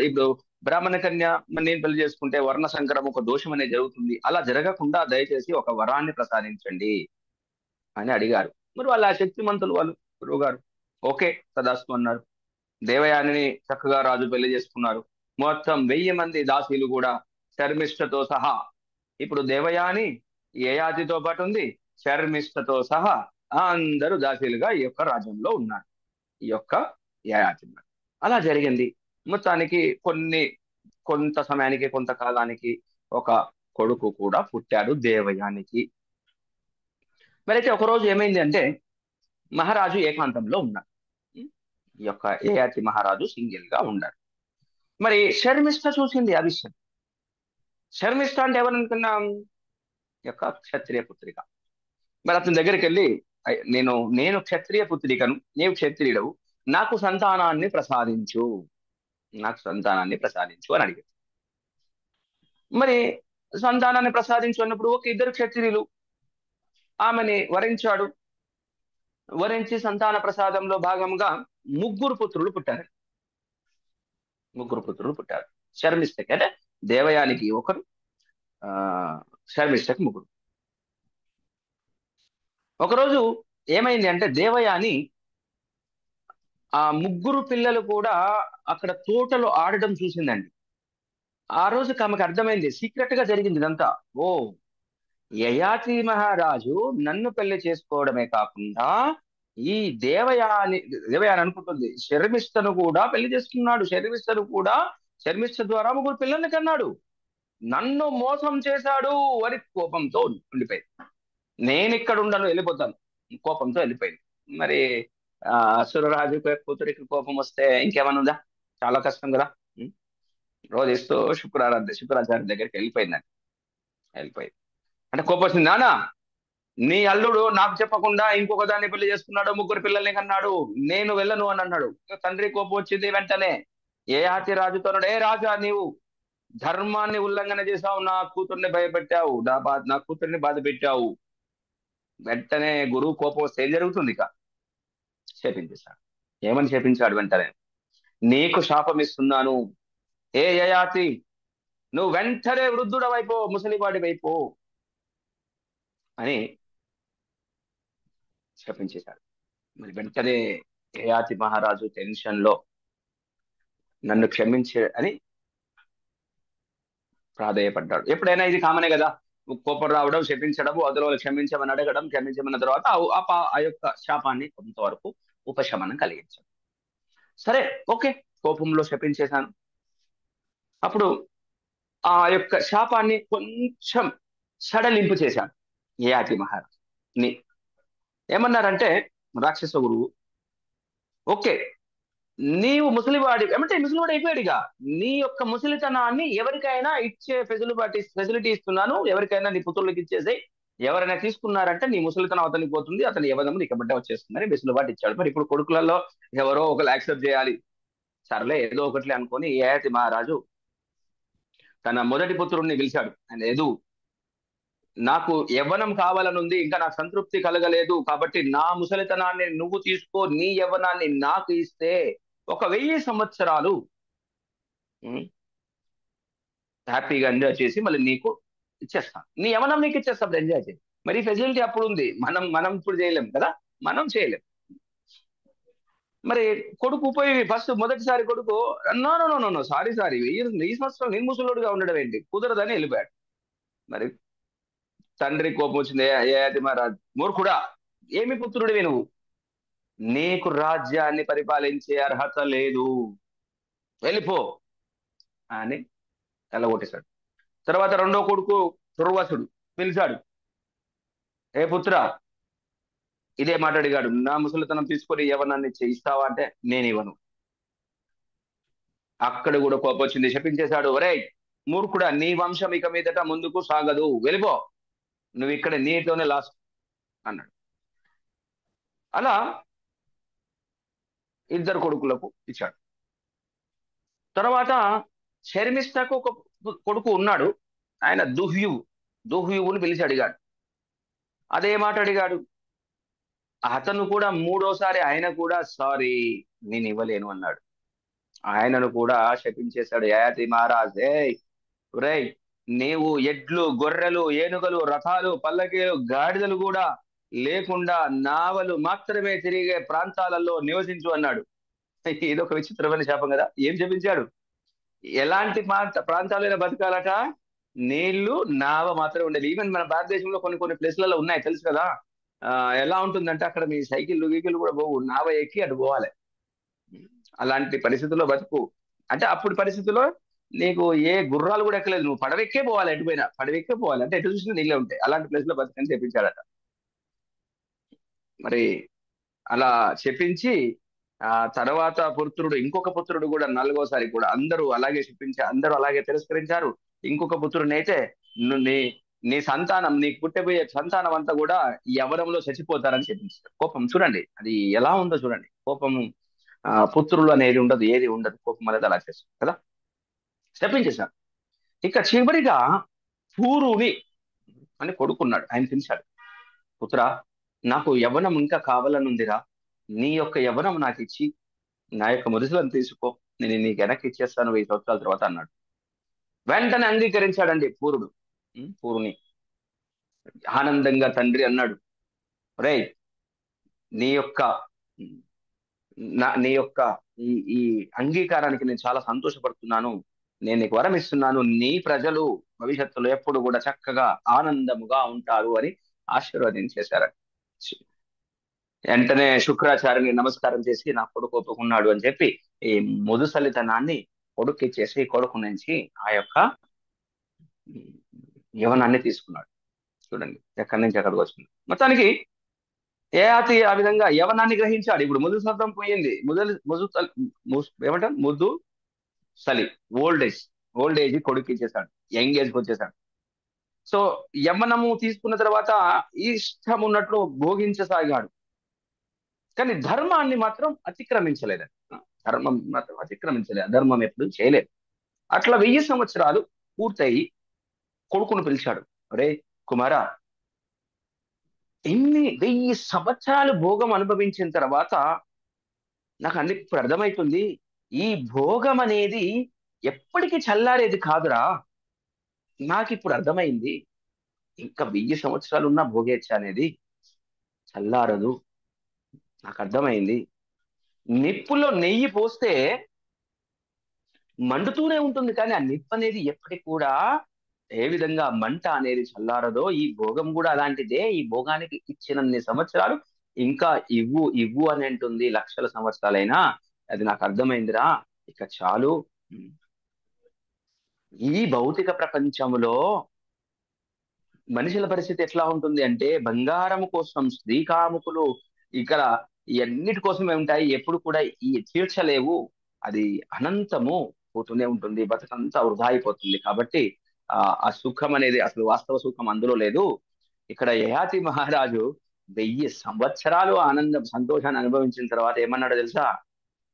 Speaker 1: ఇప్పుడు బ్రాహ్మణ కన్య నేను పెళ్లి చేసుకుంటే వర్ణ సంకరం ఒక దోషం అనేది జరుగుతుంది, అలా జరగకుండా దయచేసి ఒక వరాన్ని ప్రసాదించండి అని అడిగారు. మరి వాళ్ళ శక్తిమంతులు వాళ్ళు, గురువు గారు ఓకే తదాస్తు అన్నారు. దేవయానిని చక్కగా రాజు పెళ్లి చేసుకున్నారు. మొత్తం 1000 మంది దాసీలు కూడా శర్మిష్ఠతో సహా, ఇప్పుడు దేవయాని యయాతితో పాటు ఉంది, శర్మిష్ఠతో సహా అందరూ దాసీలుగా ఈ యొక్క రాజ్యంలో ఉన్నారు, ఈ యొక్క యయాతి. అలా జరిగింది. మొత్తానికి కొంత సమయానికి, కొంతకాలానికి ఒక కొడుకు కూడా పుట్టాడు దేవయానికి. మరైతే ఒకరోజు ఏమైంది అంటే, మహారాజు ఏకాంతంలో ఉన్నాడు. ఈ యొక్క యయాతి మహారాజు సింగిల్ గా ఉన్నాడు. మరి శర్మిష్ఠ చూసింది ఆ విషయం. శర్మిష్ఠ అంటే ఎవరనుకున్నాం? ఈ యొక్క క్షత్రియ పుత్రిక. మరి అతని దగ్గరికి వెళ్ళి, నేను నేను క్షత్రియ పుత్రికను, నీవు క్షత్రియుడవు, నాకు సంతానాన్ని ప్రసాదించు, నాకు సంతానాన్ని ప్రసాదించు అని అడిగాడు. మరి సంతానాన్ని ప్రసాదించు అన్నప్పుడు ఒక ఇద్దరు క్షత్రియులు ఆమెని వరించాడు. వరించి సంతాన ప్రసాదంలో భాగంగా ముగ్గురు పుత్రులు పుట్టారు. ముగ్గురు పుత్రులు పుట్టారు శర్మిష్ఠకి. అంటే దేవయానికి ఒకరు, ఆ శర్మిష్ఠకి ముగ్గురు. ఒకరోజు ఏమైంది అంటే దేవయాని ఆ ముగ్గురు పిల్లలు కూడా అక్కడ తోటలో ఆడడం చూసిందండి. ఆ రోజుకి ఆమెకు అర్థమైంది, సీక్రెట్ గా జరిగింది ఇదంతా. ఓ, యయాతి మహారాజు నన్ను పెళ్లి చేసుకోవడమే కాకుండా ఈ దేవయాని అనుకుంటుంది శర్మిష్ఠను కూడా పెళ్లి చేసుకున్నాడు. శర్మిష్ఠ ద్వారా ముగ్గురు పిల్లల్ని కన్నాడు. నన్ను మోసం చేశాడు అని కోపంతో ఉండిపోయింది. నేను ఇక్కడ ఉండను, వెళ్ళిపోతాను, కోపంతో వెళ్ళిపోయింది. మరి అసురరాజు కూతురికి కోపం వస్తే ఇంకేమన్నా చాలా కష్టం కదా. రోధిస్తూ శుక్రాచార్య దగ్గరికి వెళ్ళిపోయింది. అంటే కోపం వచ్చింది. నానా, నీ అల్లుడు నాకు చెప్పకుండా ఇంకొక దాన్ని పెళ్లి చేసుకున్నాడు, ముగ్గురు పిల్లల్ని కన్నాడు, నేను వెళ్ళను అని అన్నాడు. తండ్రి కోపం వచ్చింది. వెంటనే యయాతి రాజుతో, ఏ రాజా, నీవు ధర్మాన్ని ఉల్లంఘన చేశావు, నా కూతుర్ని భయపెట్టావు, నా కూతుర్ని బాధ పెట్టావు. వెంటనే గురువు కోపం వస్తే ఏం జరుగుతుంది? ఇక శపించేశాడు. ఏమని శపించాడు? వెంటనే, నీకు శాపం ఇస్తున్నాను, ఏ యయాతి, నువ్వు వెంటనే వృద్ధుడవైపో, ముసలివాడివైపో అని శపించేశాడు. మరి వెంటనే యయాతి మహారాజు టెన్షన్ లో నన్ను క్షమించే అని ప్రాధేయపడ్డాడు. ఎప్పుడైనా ఇది కామనే కదా, కోపం రావడం, శపించడము, అందులో క్షమించమని అడగడం, క్షమించమన్న తర్వాత ఆ యొక్క శాపాన్ని కొంతవరకు ఉపశమనం కలిగించాడు. సరే, ఓకే, కోపంలో శపించేశాను. అప్పుడు ఆ యొక్క శాపాన్ని కొంచెం సడలింపు చేశాడు యయాతి మహారాజు. ఏమన్నారంటే రాక్షస గురువు, ఓకే, నీవు ముసలివాడి, ఏమంటే ముసలివాడు అయిపోయాడుగా, నీ యొక్క ముసలితనాన్ని ఎవరికైనా ఇచ్చే ఫెసిలిటీ ఇస్తున్నాను, ఎవరికైనా నీ పుత్రులకి ఇచ్చేసి, ఎవరైనా తీసుకున్నారంటే నీ ముసలితనం అతనికి పోతుంది, అతని యవనము నీకు బిడ్డ వచ్చేస్తుందని వెసులుబాటు ఇచ్చాడు. మరి ఇప్పుడు కొడుకులలో ఎవరో ఒకరు యాక్సెప్ట్ చేయాలి. సర్లే, ఏదో ఒకటి అనుకొని యయాతి మహారాజు తన మొదటి పుత్రుడిని పిలిచాడు. ఆయన, ఏదు, నాకు యవ్వనం కావాలనుంది, ఇంకా నాకు సంతృప్తి కలగలేదు, కాబట్టి నా ముసలితనాన్ని నువ్వు తీసుకో, నీ యవ్వనాన్ని నాకు ఇస్తే 1000 సంవత్సరాలు హ్యాపీగా ఎంజాయ్ చేసి మళ్ళీ నీకు ఇచ్చేస్తాను, నీ యవ్వనం నీకు ఇచ్చేస్తాను, ఎంజాయ్ చేయి. మరి ఫెసిలిటీ అప్పుడు ఉంది, మనం ఇప్పుడు చేయలేం కదా, మనం చేయలేం. మరి కొడుకు పోయి మొదటిసారి కొడుకు, నో సారీ 1000 సంవత్సరాలు నేను ముసలోడుగా ఉండడం ఏంటి, కుదరదని వెళ్ళిపోయాడు. మరి తండ్రి కోపం వచ్చింది. యయాతి మహారాజు, మూర్ఖుడా, ఏమి పుత్రుడివి నువ్వు, నీకు రాజ్యాన్ని పరిపాలించే అర్హత లేదు, వెళ్ళిపో అని ఎల్లగొట్టేశాడు. తర్వాత రెండో కొడుకు దుర్వాసుడు పిలిచాడు, ఏ పుత్ర, ఇదే మాట అడిగాడు, నా ముసలితనం తీసుకొని యవనాన్ని ఇస్తావా అంటే, నేను ఇవ్వను. అక్కడ కూడా కోపం వచ్చింది, శపించేశాడు. ఒరే మూర్ఖుడా, నీ వంశం ఇక మీదట ముందుకు సాగదు, వెళ్ళిపో, నువ్వు ఇక్కడ నీతోనే లాస్ట్ అన్నాడు. అలా ఇద్దరు కొడుకులకు ఇచ్చాడు. తర్వాత శర్మిష్ఠకు ఒక కొడుకు ఉన్నాడు, ఆయన దుహ్యువుని పిలిచి అడిగాడు. అదే మాట అడిగాడు. అతను కూడా మూడోసారి ఆయన కూడా సారీ, నేను ఇవ్వలేను అన్నాడు. ఆయనను కూడా శపించేశాడు. యయాతి మహారాజ్, రేయ్, నీవు ఎడ్లు, గొర్రెలు, ఏనుగలు, రథాలు, పల్లకీలు, గాడిదలు కూడా లేకుండా నావలు మాత్రమే తిరిగే ప్రాంతాలలో నివసించు అన్నాడు. ఇదొక విచిత్రమైన శాపం కదా. ఏం చెప్పించాడు? ఎలాంటి ప్రాంతాలైనా బతకాలట, నీళ్లు, నావ మాత్రమే ఉండేది. ఈవెన్ మన భారతదేశంలో కొన్ని ప్లేస్లలో ఉన్నాయి, తెలుసు కదా. ఎలా ఉంటుందంటే అక్కడ మీ గీకిళ్ళు కూడా పోవు, నావ ఎక్కి అటు పోవాలి. అలాంటి పరిస్థితుల్లో బతుకు. అంటే అప్పుడు పరిస్థితుల్లో నీకు ఏ గుర్రాలు కూడా ఎక్కలేదు, నువ్వు పడవెక్కే పోవాలి, ఎటు పోయినా పడవెక్కే పోవాలి, అంటే ఎటు చూసినా నీళ్ళే ఉంటాయి. అలాంటి ప్లేస్ లో బతుకని చెప్పించాడట. మరి అలా చెప్పించి ఆ తర్వాత పుత్రుడు ఇంకొక పుత్రుడు కూడా నాలుగోసారి కూడా అందరూ అలాగే చెప్పించి అందరూ అలాగే తిరస్కరించారు. ఇంకొక పుత్రుడిని అయితే నీ నీ సంతానం నీకు పుట్టబోయే సంతానం అంతా కూడా యవ్వనంలో చచ్చిపోతారని చెప్పించారు. కోపం చూడండి అది ఎలా ఉందో చూడండి. కోపము పుత్రులు అనేది ఉండదు, ఏది ఉండదు, కోపం అనేది అలా చేస్తారు కదా, శపించేశారు. ఇక చివరిగా పూరుని అని కొడుకున్నాడు, ఆయన పిలిచాడు, పుత్ర నాకు యవ్వనం ఇంకా కావాలనుందిరా, నీ యొక్క యవ్వనం నాకు ఇచ్చి నా యొక్క మురుసులను తీసుకో, నేను నీకు వెనక్కి ఇచ్చేస్తాను 1000 సంవత్సరాల తర్వాత అన్నాడు. వెంటనే అంగీకరించాడండి పూరుడు. పూరుని ఆనందంగా తండ్రి అన్నాడు, రేయ్ నీ యొక్క నీ యొక్క ఈ ఈ అంగీకారానికి నేను చాలా సంతోషపడుతున్నాను. నేను నీకు వరం ఇస్తున్నాను, నీ ప్రజలు భవిష్యత్తులో ఎప్పుడు కూడా చక్కగా ఆనందముగా ఉంటారు అని ఆశీర్వదించేశారు. వెంటనే శుక్రాచార్యుని నమస్కారం చేసి నా కొడుకు ఒప్పుకున్నాడు అని చెప్పి ఈ ముదుసలితనాన్ని కొడుకు ఇచ్చేసి కొడుకు నుంచి ఆ యొక్క యవనాన్ని తీసుకున్నాడు. చూడండి ఎక్కడి నుంచి ఎక్కడికి వచ్చింది. మొత్తానికి యయాతి ఆ విధంగా యవనాన్ని గ్రహించాడు. ఇప్పుడు ముదుసలం పోయింది, ఏమంటారు ముద్దు సలి, ఓల్డ్ ఏజ్ కొడుకు ఇచ్చేసాడు, యంగ్ ఏజ్ కి వచ్చేసాడు. సో యవ్వనము తీసుకున్న తర్వాత ఇష్టం ఉన్నట్లు భోగించసాగాడు, కానీ ధర్మాన్ని మాత్రం అతిక్రమించలేదు. ధర్మం మాత్రం అతిక్రమించలేదు, అధర్మం ఎప్పుడు చేయలేదు. అట్లా 1000 సంవత్సరాలు పూర్తయి కొడుకును పిలిచాడు, అరే కుమారా, ఇన్ని 1000 సంవత్సరాలు భోగం అనుభవించిన తర్వాత నాకు అన్ని ఇప్పుడు అర్థమవుతుంది, ఈ భోగం అనేది ఎప్పటికీ చల్లారేది కాదురా. నాకు ఇప్పుడు అర్థమైంది, ఇంకా 1000 సంవత్సరాలు ఉన్న భోగేచ్ఛ అనేది చల్లారదు. నాకు అర్థమైంది, నిప్పులో నెయ్యి పోస్తే మండుతూనే ఉంటుంది, కానీ ఆ నిప్పు అనేది ఎప్పటికి కూడా ఏ విధంగా మంట అనేది చల్లారదో ఈ భోగం కూడా అలాంటిదే. ఈ భోగానికి ఇచ్చినన్ని సంవత్సరాలు ఇంకా ఇవ్వు ఇవ్వు అని అంటుంది, లక్షల సంవత్సరాలైనా. అది నాకు అర్థమైందిరా, ఇక చాలు. ఈ భౌతిక ప్రపంచంలో మనుషుల పరిస్థితి ఎట్లా ఉంటుంది అంటే, బంగారం కోసం శ్రీకాముకులు ఇక్కడ ఎన్నిటి కోసమే ఉంటాయి, ఎప్పుడు కూడా ఈ తీర్చలేవు, అది అనంతము పోతూనే ఉంటుంది, బతుకంతా వృధా అయిపోతుంది. కాబట్టి ఆ సుఖం అనేది అసలు వాస్తవ సుఖం అందులో లేదు. ఇక్కడ యయాతి మహారాజు 1000 సంవత్సరాలు ఆనందం సంతోషాన్ని అనుభవించిన తర్వాత ఏమన్నాడో తెలుసా,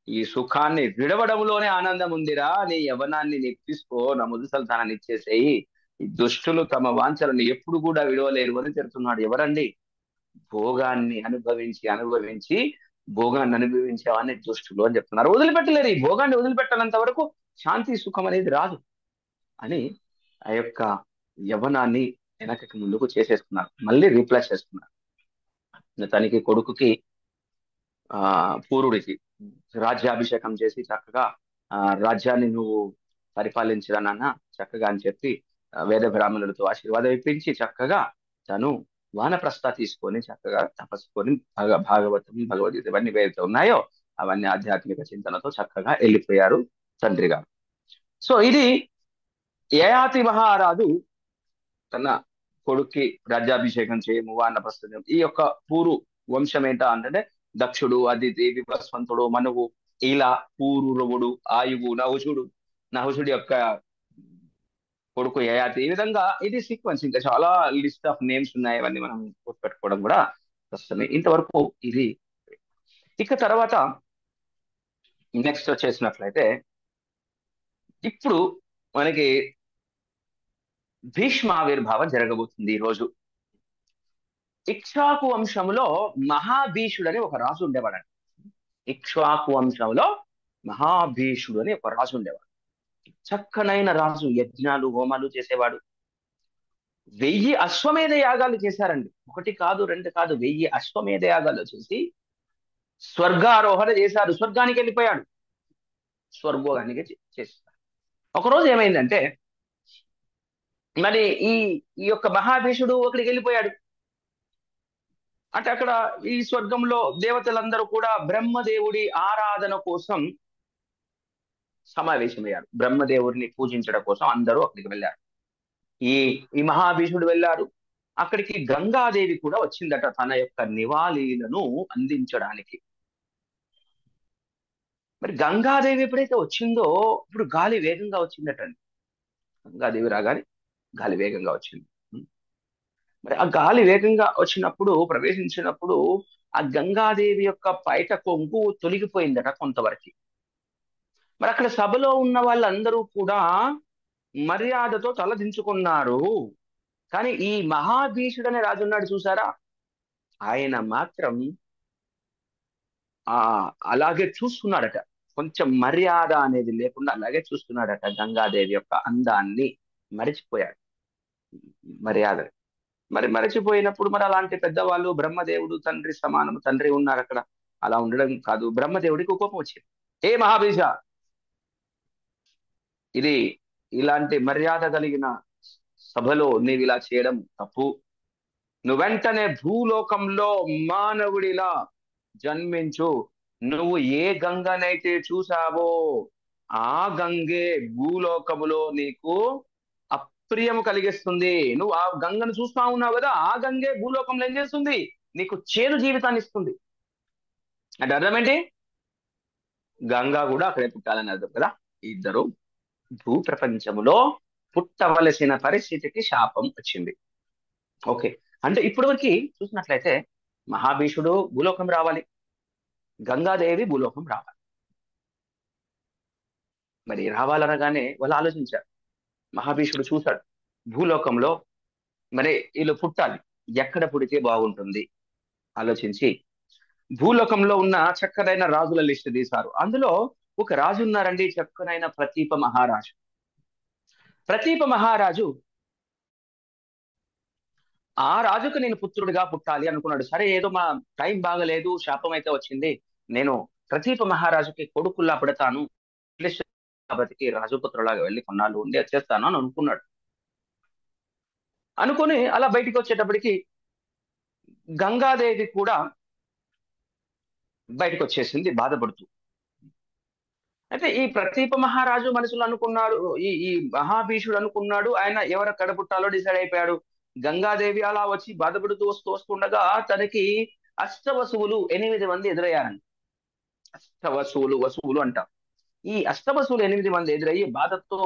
Speaker 1: ఈ సుఖాన్ని విడవడంలోనే ఆనందం ఉందిరా, నీ యవ్వనాన్ని నీకు తీసుకో, నా ముదుసల్తానాన్ని ఇచ్చేసేయి, ఈ దుష్టులు తమ వాంఛలను ఎప్పుడు కూడా విడవలేరు అని చెప్తున్నాడు. ఎవరండి? భోగాన్ని అనుభవించి భోగాన్ని అనుభవించేవాన్ని దుష్టులు అని చెప్తున్నారు. వదిలిపెట్టలేరు, ఈ భోగాన్ని వదిలిపెట్టాలంత వరకు శాంతి సుఖం అనేది రాదు అని ఆ యొక్క యవ్వనాన్ని వెనకకి ముందుకు చేసేసుకున్నారు, మళ్ళీ రీప్లేస్ చేసుకున్నారు. తనకి కొడుకుకి పూరుడికి రాజ్యాభిషేకం చేసి చక్కగా రాజ్యాన్ని నువ్వు పరిపాలించరా నాన్న చక్కగా అని చెప్పి వేద బ్రాహ్మణులతో ఆశీర్వాదం ఇప్పించి చక్కగా తను వానప్రస్థ తీసుకొని చక్కగా తపస్సుకొని భాగవతం భగవద్గీత ఇవన్నీ ఏవైతే ఉన్నాయో అవన్నీ ఆధ్యాత్మిక చింతనతో చక్కగా వెళ్ళిపోయారు తండ్రి గారు. సో ఇది యయాతి మహారాజు తన కొడుక్కి రాజ్యాభిషేకం చేయము, వానప్రస్థం. ఈ యొక్క పూరు వంశం ఏంటా అంటే దక్షుడు, అదితి, వివస్వంతుడు, మనువు, ఇలా, పూరురవుడు, ఆయువు, నహుషుడి యొక్క కొడుకు యయాతి. ఈ విధంగా ఇది సీక్వెన్స్, ఇంకా చాలా లిస్ట్ ఆఫ్ నేమ్స్ ఉన్నాయి, అవన్నీ మనం గుర్తుపెట్టుకోవడం కూడా కష్టమే. ఇంతవరకు ఇది. ఇక తర్వాత నెక్స్ట్ వచ్చేసినట్లయితే ఇప్పుడు మనకి భీష్మ ఆవిర్భావం జరగబోతుంది ఈ రోజు. ఇక్ష్వాకు వంశంలో మహాభీషుడు అని ఒక రాజు ఉండేవాడు. ఇక్ష్వాకు వంశంలో మహాభీషుడు అని ఒక రాజు ఉండేవాడు. చక్కనైన రాజు, యజ్ఞాలు హోమాలు చేసేవాడు. 1000 అశ్వమేధ యాగాలు చేశారండి, ఒకటి కాదు రెండు కాదు, 1000 అశ్వమేధ యాగాలు చేసి స్వర్గారోహణ చేశారు, స్వర్గానికి వెళ్ళిపోయాడు, స్వర్గోగానికి చేశారు. ఒకరోజు ఏమైందంటే మరి ఈ యొక్క మహాభీషుడు అక్కడికి వెళ్ళిపోయాడు. అంటే అక్కడ ఈ స్వర్గంలో దేవతలందరూ కూడా బ్రహ్మదేవుడి ఆరాధన కోసం సమావేశమయ్యారు, బ్రహ్మదేవుడిని పూజించడం కోసం అందరూ అక్కడికి వెళ్ళారు. ఈ మహాభీషుడు వెళ్ళారు, అక్కడికి గంగాదేవి కూడా వచ్చిందట తన యొక్క నివాళీలను అందించడానికి. మరి గంగాదేవి ఎప్పుడైతే వచ్చిందో ఇప్పుడు గాలి వేగంగా వచ్చిందటండి. గంగాదేవి రాగానే గాలి వేగంగా వచ్చింది. మరి ఆ గాలి వేగంగా వచ్చినప్పుడు ప్రవేశించినప్పుడు ఆ గంగాదేవి యొక్క పైట కొంగు తొలగిపోయిందట కొంతవరకు. మరి అక్కడ సభలో ఉన్న వాళ్ళందరూ కూడా మర్యాదతో తలదించుకున్నారు. కానీ ఈ మహాభీషుడు అనే రాజు ఉన్నాడు చూసారా, ఆయన మాత్రం ఆ అలాగే చూస్తున్నాడట. కొంచెం మర్యాద అనేది లేకుండా అలాగే చూస్తున్నాడట. గంగాదేవి యొక్క అందాన్ని మరిచిపోయాడు, మర్యాద. మరి మరచిపోయినప్పుడు మరి అలాంటి పెద్దవాళ్ళు, బ్రహ్మదేవుడు తండ్రి సమానం, తండ్రి ఉన్నారు అక్కడ. అలా ఉండడం కాదు, బ్రహ్మదేవుడికి కోపం వచ్చింది. ఏ మహాభీష, ఇది ఇలాంటి మర్యాద కలిగిన సభలో నీవు ఇలా చేయడం తప్పు. నువ్వు వెంటనే భూలోకంలో మానవుడిలా జన్మించు. నువ్వు ఏ గంగనైతే చూసావో ఆ గంగే భూలోకములో నీకు అప్రియము కలిగిస్తుంది. నువ్వు ఆ గంగను చూస్తా ఉన్నావు కదా, ఆ గంగే భూలోకంలో ఏం చేస్తుంది, నీకు చేదు జీవితాన్ని ఇస్తుంది. అంటే అర్థం ఏంటి, గంగా కూడా అక్కడే పుట్టాలని అర్థం కదా. ఇద్దరు భూ ప్రపంచములో పుట్టవలసిన పరిస్థితికి శాపం వచ్చింది. ఓకే, అంటే ఇప్పటి వరకు చూసినట్లయితే మహాభీషుడు భూలోకం రావాలి, గంగాదేవి భూలోకం రావాలి. మరి రావాలనగానే వాళ్ళు ఆలోచించారు. మహాభీషుడు చూశాడు భూలోకంలో మరి వీళ్ళు పుట్టాలి, ఎక్కడ పుడితే బాగుంటుంది ఆలోచించి భూలోకంలో ఉన్న చక్కనైన రాజుల లిస్టు తీశారు. అందులో ఒక రాజు ఉన్నారండి, చక్కనైన ప్రతీప మహారాజు. ప్రతీప మహారాజు ఆ రాజుకు నేను పుత్రుడిగా పుట్టాలి అనుకున్నాడు. సరే, ఏదో మా టైం బాగలేదు, శాపం అయితే వచ్చింది, నేను ప్రతీప మహారాజుకి కొడుకుల్లా పుడతాను, బతికి రాజపుత్రులాగా వెళ్ళి కొన్నాళ్ళు ఉండి వచ్చేస్తాను అని అనుకున్నాడు. అనుకుని అలా బయటికి వచ్చేటప్పటికి గంగాదేవి కూడా బయటకు వచ్చేసింది బాధపడుతూ. అయితే ఈ ప్రతీప మహారాజు మనసులో అనుకున్నాడు, ఈ మహాభీషుడు అనుకున్నాడు, ఆయన ఎవరు కడపుట్టాలో డిసైడ్ అయిపోయాడు. గంగాదేవి అలా వచ్చి బాధపడుతూ వస్తుండగా తనకి అష్టవసువులు 8 మంది ఎదురయ్యారండి. అష్టవసువులు, వసువులు అంటాం. ఈ అష్టవసువులు 8 మంది ఎదురయ్యి బాధతో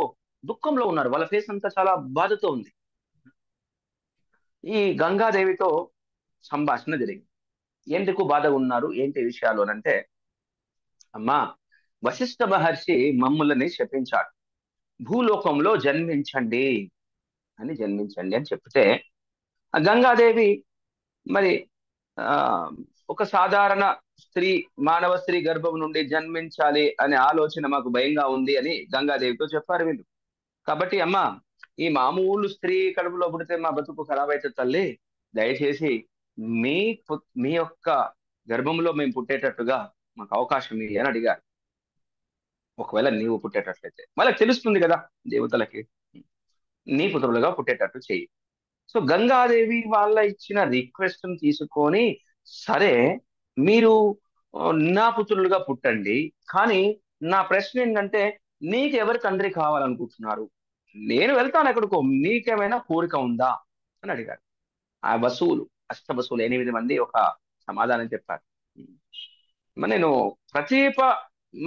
Speaker 1: దుఃఖంలో ఉన్నారు. వాళ్ళ ఫేస్ అంతా చాలా బాధతో ఉంది. ఈ గంగాదేవితో సంభాషణ జరిగింది. ఎందుకు బాధగా ఉన్నారు, ఏంటి విషయాలు అని అంటే, అమ్మా, వశిష్ఠ మహర్షి మమ్ములని శపించాడు, భూలోకంలో జన్మించండి అని చెప్తే ఆ గంగాదేవి మరి ఆ ఒక సాధారణ స్త్రీ, మానవ స్త్రీ గర్భం నుండి జన్మించాలి అనే ఆలోచన మాకు భయంగా ఉంది అని గంగాదేవితో చెప్పారు వీళ్ళు. కాబట్టి అమ్మా, ఈ మామూలు స్త్రీ కడుపులో పుడితే మా బతుకు ఖరాబ్ అయితే తల్లి, దయచేసి మీ యొక్క గర్భంలో మేము పుట్టేటట్టుగా మాకు అవకాశం ఇయ్యి అని అడిగారు. ఒకవేళ నీవు పుట్టేటట్లయితే వాళ్ళకి తెలుస్తుంది కదా దేవతలకి, నీ పుత్రులుగా పుట్టేటట్టు చెయ్యి. సో గంగాదేవి వాళ్ళ ఇచ్చిన రిక్వెస్ట్ తీసుకొని, సరే మీరు నా పుత్రులుగా పుట్టండి, కానీ నా ప్రశ్న ఏంటంటే, నీకు ఎవరి తండ్రి కావాలనుకుంటున్నారు, నేను వెళ్తాను ఎక్కడికో, నీకేమైనా కోరిక ఉందా అని అడిగారు. ఆ వసువులు, అష్టవసువులు 8 మంది ఒక సమాధానం చెప్పారు. మరి నేను ప్రతీప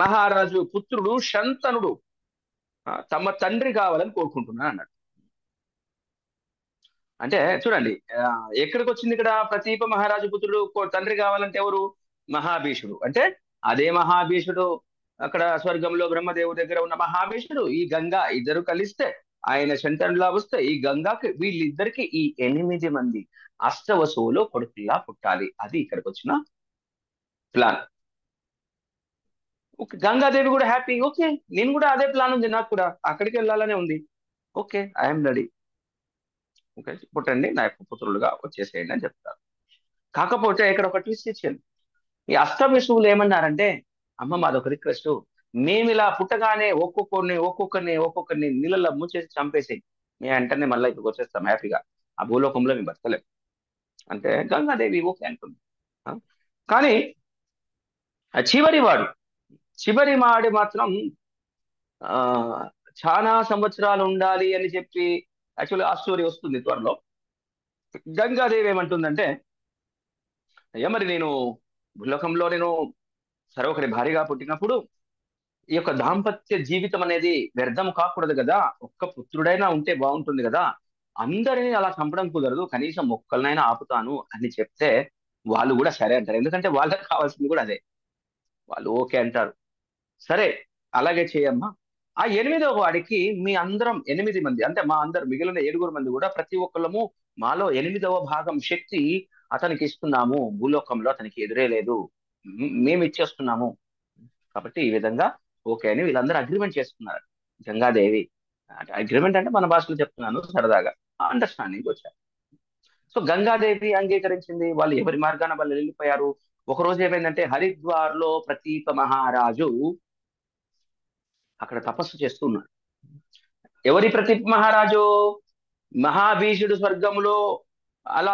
Speaker 1: మహారాజు పుత్రుడు శంతనుడు తమ తండ్రి కావాలని కోరుకుంటున్నాను అన్నాడు. అంటే చూడండి, ఎక్కడికి వచ్చింది ఇక్కడ, ప్రతీప మహారాజు పుత్రుడు తండ్రి కావాలంటే ఎవరు, మహాభీషుడు. అంటే అదే మహాభీషుడు అక్కడ స్వర్గంలో బ్రహ్మదేవుడి దగ్గర ఉన్న మహాభీషుడు, ఈ గంగా, ఇద్దరు కలిస్తే ఆయన శంతనులా వస్తే ఈ గంగాకి, వీళ్ళిద్దరికి ఈ 8 మంది అష్టవసువులు కొడుకుల్లా పుట్టాలి. అది ఇక్కడికి వచ్చిన ప్లాన్. గంగాదేవి కూడా హ్యాపీ, ఓకే నేను కూడా అదే ప్లాన్ ఉంది, నాకు కూడా అక్కడికి వెళ్ళాలనే ఉంది, ఓకే ఐఎమ్ రెడీ, ఓకే పుట్టండి నా యొక్క పుత్రులుగా వచ్చేసేయండి అని చెప్తారు. కాకపోతే ఇక్కడ ఒక ట్విస్ట్ ఇచ్చింది. ఈ అష్టవిషువులు ఏమన్నారంటే, అమ్మ మాదొక రిక్వెస్ట్, మేము ఇలా పుట్టగానే ఒక్కొక్కరిని నీళ్ళలో ముంచేసి చంపేసి మేము వెంటనే మళ్ళీ ఇక్కడికి వచ్చేస్తాం హ్యాపీగా, ఆ భూలోకంలో మేము బతకలేం అంటే గంగాదేవి ఓకే అంటుంది. కానీ ఆ చివరి వాడు మాత్రం ఆ చాలా సంవత్సరాలు ఉండాలి అని చెప్పి, యాక్చువల్లీ ఆ స్టోరీ వస్తుంది త్వరలో. గంగాదేవి ఏమంటుందంటే, అయ్యా మరి నేను భూలోకంలో నేను సరే ఒకరి భార్యగా పుట్టినప్పుడు ఈ యొక్క దాంపత్య జీవితం అనేది వ్యర్థం కాకూడదు కదా, ఒక్క పుత్రుడైనా ఉంటే బాగుంటుంది కదా, అందరినీ అలా చంపడం కుదరదు, కనీసం మొక్కలనైనా ఆపుతాను అని చెప్తే వాళ్ళు కూడా సరే అంటారు. ఎందుకంటే వాళ్ళకి కావాల్సింది కూడా అదే. వాళ్ళు ఓకే అంటారు. సరే అలాగే చేయమ్మా. ఆ ఎనిమిదవ వాడికి మీ అందరం 8 మంది అంటే మా అందరు మిగిలిన 7 మంది కూడా ప్రతి ఒక్కళ్ళము మాలో 8వ భాగం శక్తి అతనికి ఇస్తున్నాము, భూలోకంలో అతనికి ఎదురే లేదు, మేము ఇచ్చేస్తున్నాము. కాబట్టి ఈ విధంగా ఓకే అని వీళ్ళందరూ అగ్రిమెంట్ చేసుకున్నారు. గంగాదేవి అంటే అగ్రిమెంట్ అంటే మన భాషలో చెప్తున్నాను సరదాగా, అండర్స్టాండింగ్ వచ్చారు. సో గంగాదేవి అంగీకరించింది, వాళ్ళు ఎవరి మార్గాన వాళ్ళు వెళ్ళిపోయారు. ఒక రోజు ఏమైందంటే హరిద్వార్ లో ప్రతీప మహారాజు అక్కడ తపస్సు చేస్తూ ఉన్నాడు. ఎవరి ప్రతీప మహారాజు? మహాభీషుడు స్వర్గంలో అలా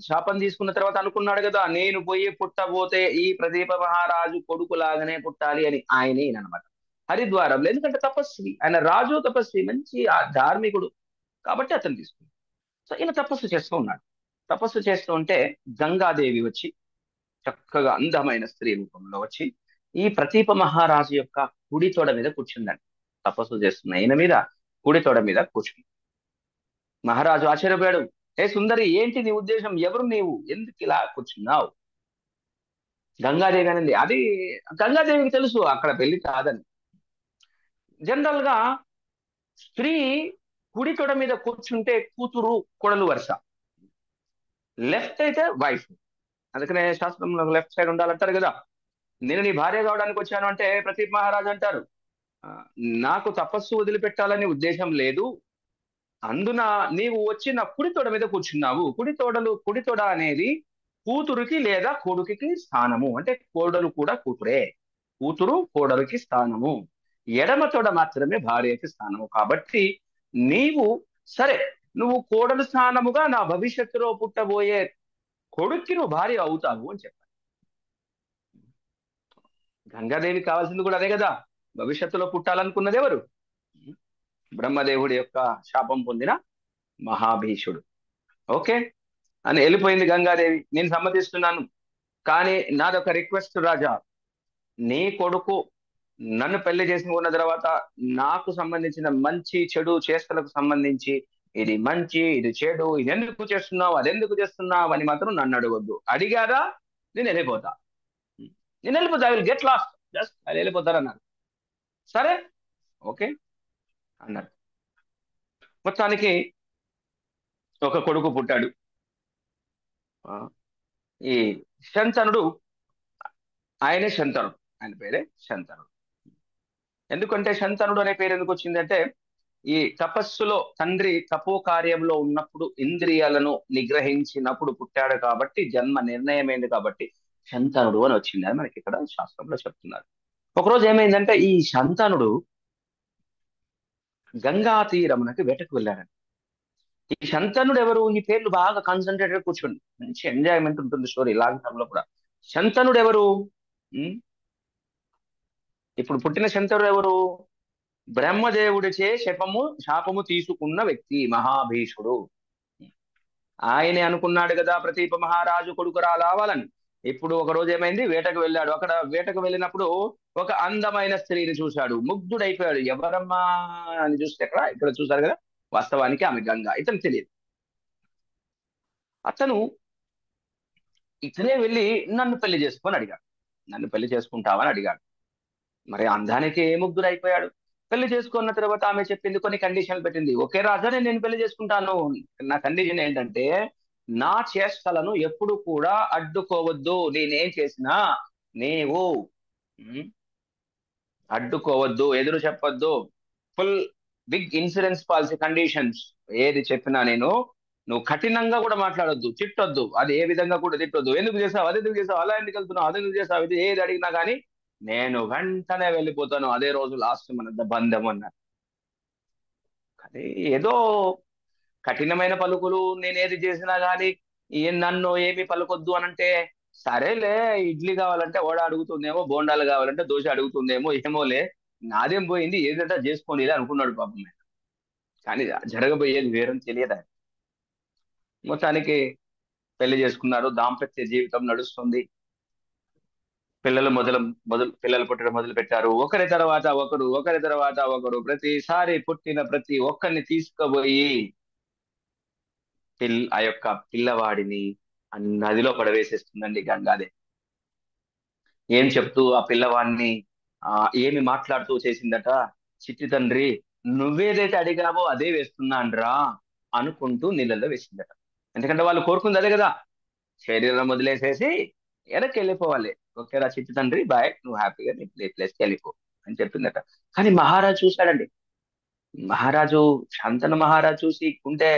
Speaker 1: శాపం తీసుకున్న తర్వాత అనుకున్నాడు కదా, నేను పోయి పుట్టబోతే ఈ ప్రదీప మహారాజు కొడుకులాగానే పుట్టాలి అని. ఆయనే అనమాట హరిద్వారంలో. ఎందుకంటే తపస్వి, ఆయన రాజు తపస్వి, మంచి ఆ ధార్మికుడు కాబట్టి అతను తీసుకున్నాడు. సో ఈయన తపస్సు చేస్తూ ఉన్నాడు. తపస్సు చేస్తూ ఉంటే గంగాదేవి వచ్చి చక్కగా అందమైన స్త్రీ రూపంలో వచ్చి ఈ ప్రతీప మహారాజు యొక్క కుడి తొడ మీద కూర్చుందండి. తపస్సు చేస్తున్న ఈయన మీద కుడి తొడ మీద కూర్చుంది. మహారాజు ఆశ్చర్యపోయాడు. ఏ సుందరి, ఏంటి నీ ఉద్దేశం? ఎవరు నీవు? ఎందుకు ఇలా కూర్చున్నావు? గంగాదేవి అనింది. అది గంగాదేవికి తెలుసు అక్కడ పెళ్లి కాదని. జనరల్ గా స్త్రీ కుడి తొడ మీద కూర్చుంటే కూతురు కొడలు వరుస, లెఫ్ట్ అయితే వైఫ్. అందుకనే శాస్త్రంలో లెఫ్ట్ సైడ్ ఉండాలంటారు కదా. నేను నీ భార్య కావడానికి వచ్చాను అంటే ప్రతీప్ మహారాజ్ అంటారు, "ఆ, నాకు తపస్సు వదిలిపెట్టాలనే ఉద్దేశం లేదు, అందున నీవు వచ్చి నా కుడి తొడ మీద కూర్చున్నావు. కుడి తొడ అనేది కూతురుకి లేదా కొడుకుకి స్థానము, అంటే కోడలు కూడా కూతురే, కూతురు కోడలికి స్థానము. ఎడమ తొడ మాత్రమే భార్యకి స్థానము. కాబట్టి నీవు సరే, నువ్వు కోడలు స్థానముగా నా భవిష్యత్తులో పుట్టబోయే కొడుక్కి నువ్వు భార్య అవుతావు అని చెప్పారు. గంగాదేవి కావాల్సింది కూడా అదే కదా. భవిష్యత్తులో పుట్టాలనుకున్నది ఎవరు? బ్రహ్మదేవుడి యొక్క శాపం పొందిన మహాభీషుడు. ఓకే అని వెళ్ళిపోయింది గంగాదేవి. నేను సమ్మతిస్తున్నాను, కానీ నాదొక రిక్వెస్ట్ రాజా, నీ కొడుకు నన్ను పెళ్లి చేసుకున్న తర్వాత నాకు సంబంధించిన మంచి చెడు చేష్టలకు సంబంధించి ఇది మంచి ఇది చెడు, ఇది ఎందుకు చేస్తున్నావు అదెందుకు చేస్తున్నావు అని మాత్రం నన్ను అడగొద్దు. అడిగారా నేను వెళ్ళిపోతా, నేను వెళ్ళిపోతా, I will get lost, just అది వెళ్ళిపోతారన్నారు. సరే ఓకే అన్నారు. మొత్తానికి ఒక కొడుకు పుట్టాడు. ఆ, ఈ శంతనుడు, ఆయనే శంతనుడు, ఆయన పేరే శంతనుడు. ఎందుకంటే శంతనుడు అనే పేరు ఎందుకు వచ్చిందంటే, ఈ తపస్సులో తండ్రి తపో కార్యంలో ఉన్నప్పుడు ఇంద్రియాలను నిగ్రహించినప్పుడు పుట్టాడు కాబట్టి, జన్మ నిర్ణయమైంది కాబట్టి శంతనుడు అని వచ్చింది అని మనకి ఇక్కడ శాస్త్రంలో చెప్తున్నారు. ఒకరోజు ఏమైందంటే ఈ శంతనుడు గంగా తీరమునకి వేటకు వెళ్ళాడు. ఈ శంతనుడు ఎవరు? ఈ పేర్లు బాగా కాన్సన్ట్రేటెడ్ కూర్చోండి, మంచి ఎంజాయ్మెంట్ ఉంటుంది స్టోరీ లాంగ్ టర్మ్ లో కూడా. శంతనుడు ఎవరు? ఉమ్, ఇప్పుడు పుట్టిన శంతనుడు ఎవరు? బ్రహ్మదేవుడిచే శాపము తీసుకున్న వ్యక్తి మహాభీషుడు. ఆయనే అనుకున్నాడు కదా ప్రతీప మహారాజు కొడుకు రావాలని. ఇప్పుడు ఒక రోజు ఏమైంది, వేటకు వెళ్ళాడు. అక్కడ వేటకు వెళ్ళినప్పుడు ఒక అందమైన స్త్రీని చూశాడు, ముగ్ధుడైపోయాడు. ఎవరమ్మా అని చూస్తే ఇక్కడ చూశారు కదా, వాస్తవానికి ఆమె గంగా. ఇతను తెలియదు. అతను ఇతనే వెళ్ళి నన్ను పెళ్లి చేసుకొని అడిగాడు, నన్ను పెళ్లి చేసుకుంటావని అడిగాడు. మరి అందానికి ముగ్ధుడైపోయాడు. పెళ్లి చేసుకున్న తర్వాత ఆమె చెప్పింది, కొన్ని కండిషన్లు పెట్టింది. ఓకే రాజా, నేను పెళ్లి చేసుకుంటాను, నా కండిషన్ ఏంటంటే నా చేష్టలను ఎప్పుడు కూడా అడ్డుకోవద్దు, నేనేం చేసినా నీవు ఉమ్, అడ్డుకోవద్దు, ఎదురు చెప్పొద్దు. Full big insurance policy conditions. ఏది చెప్పినా నువ్వు కఠినంగా కూడా మాట్లాడొద్దు, తిట్టొద్దు, అది ఏ విధంగా కూడా తిట్టొద్దు. ఎందుకు చేసావు, అది ఎందుకు చేసావు, అలా ఎందుకు వెళ్తున్నావు, అది ఎందుకు చేసావు, ఇది ఏది అడిగినా కానీ నేను వెంటనే వెళ్ళిపోతాను, అదే రోజు లాస్ట్ మన బంధం అన్నారు. కానీ ఏదో కఠినమైన పలుకులు, నేనేది చేసినా కానీ నన్ను ఏమి పలుకొద్దు అనంటే, సరేలే, ఇడ్లీ కావాలంటే వడ అడుగుతుందేమో, బోండాలు కావాలంటే దోశ అడుగుతుందేమో, ఏమోలే, నాదేం పోయింది, ఏదంటే చేసుకోండి అనుకున్నాడు పాపం ఆయన. కానీ జరగబోయేది వేరని తెలియదు ఆయన. మొత్తానికి పెళ్లి చేసుకున్నారు, దాంపత్య జీవితం నడుస్తుంది. పిల్లలు మొదలు మొదలు పిల్లలు పుట్టడం మొదలు పెట్టారు. ఒకరి తర్వాత ఒకరు, ఒకరి తర్వాత ఒకరు, ప్రతిసారి పుట్టిన ప్రతి ఒక్కరిని తీసుకుపోయి ఆ యొక్క పిల్లవాడిని ఆ నదిలో పడవేసేస్తుందండి గంగాదే. ఏం చెప్తూ ఆ పిల్లవాడిని ఆ ఏమి మాట్లాడుతూ చేసిందట, చిట్టి తండ్రి నువ్వేదైతే అడిగావో అదే వేస్తున్నాన్రా అనుకుంటూ నీళ్ళల్లో వేసిందట. ఎందుకంటే వాళ్ళు కోరుకుంది అదే కదా, శరీరం వదిలేసేసి వెనక్కి వెళ్ళిపోవాలి. ఓకేరా చిట్టి తండ్రి బాయ్, నువ్వు హ్యాపీగా నీ ప్లేస్కి వెళ్ళిపో అని చెప్పిందట. కానీ మహారాజు చూశాడండి. మహారాజు శాంతను మహారాజు చూసి కుంటే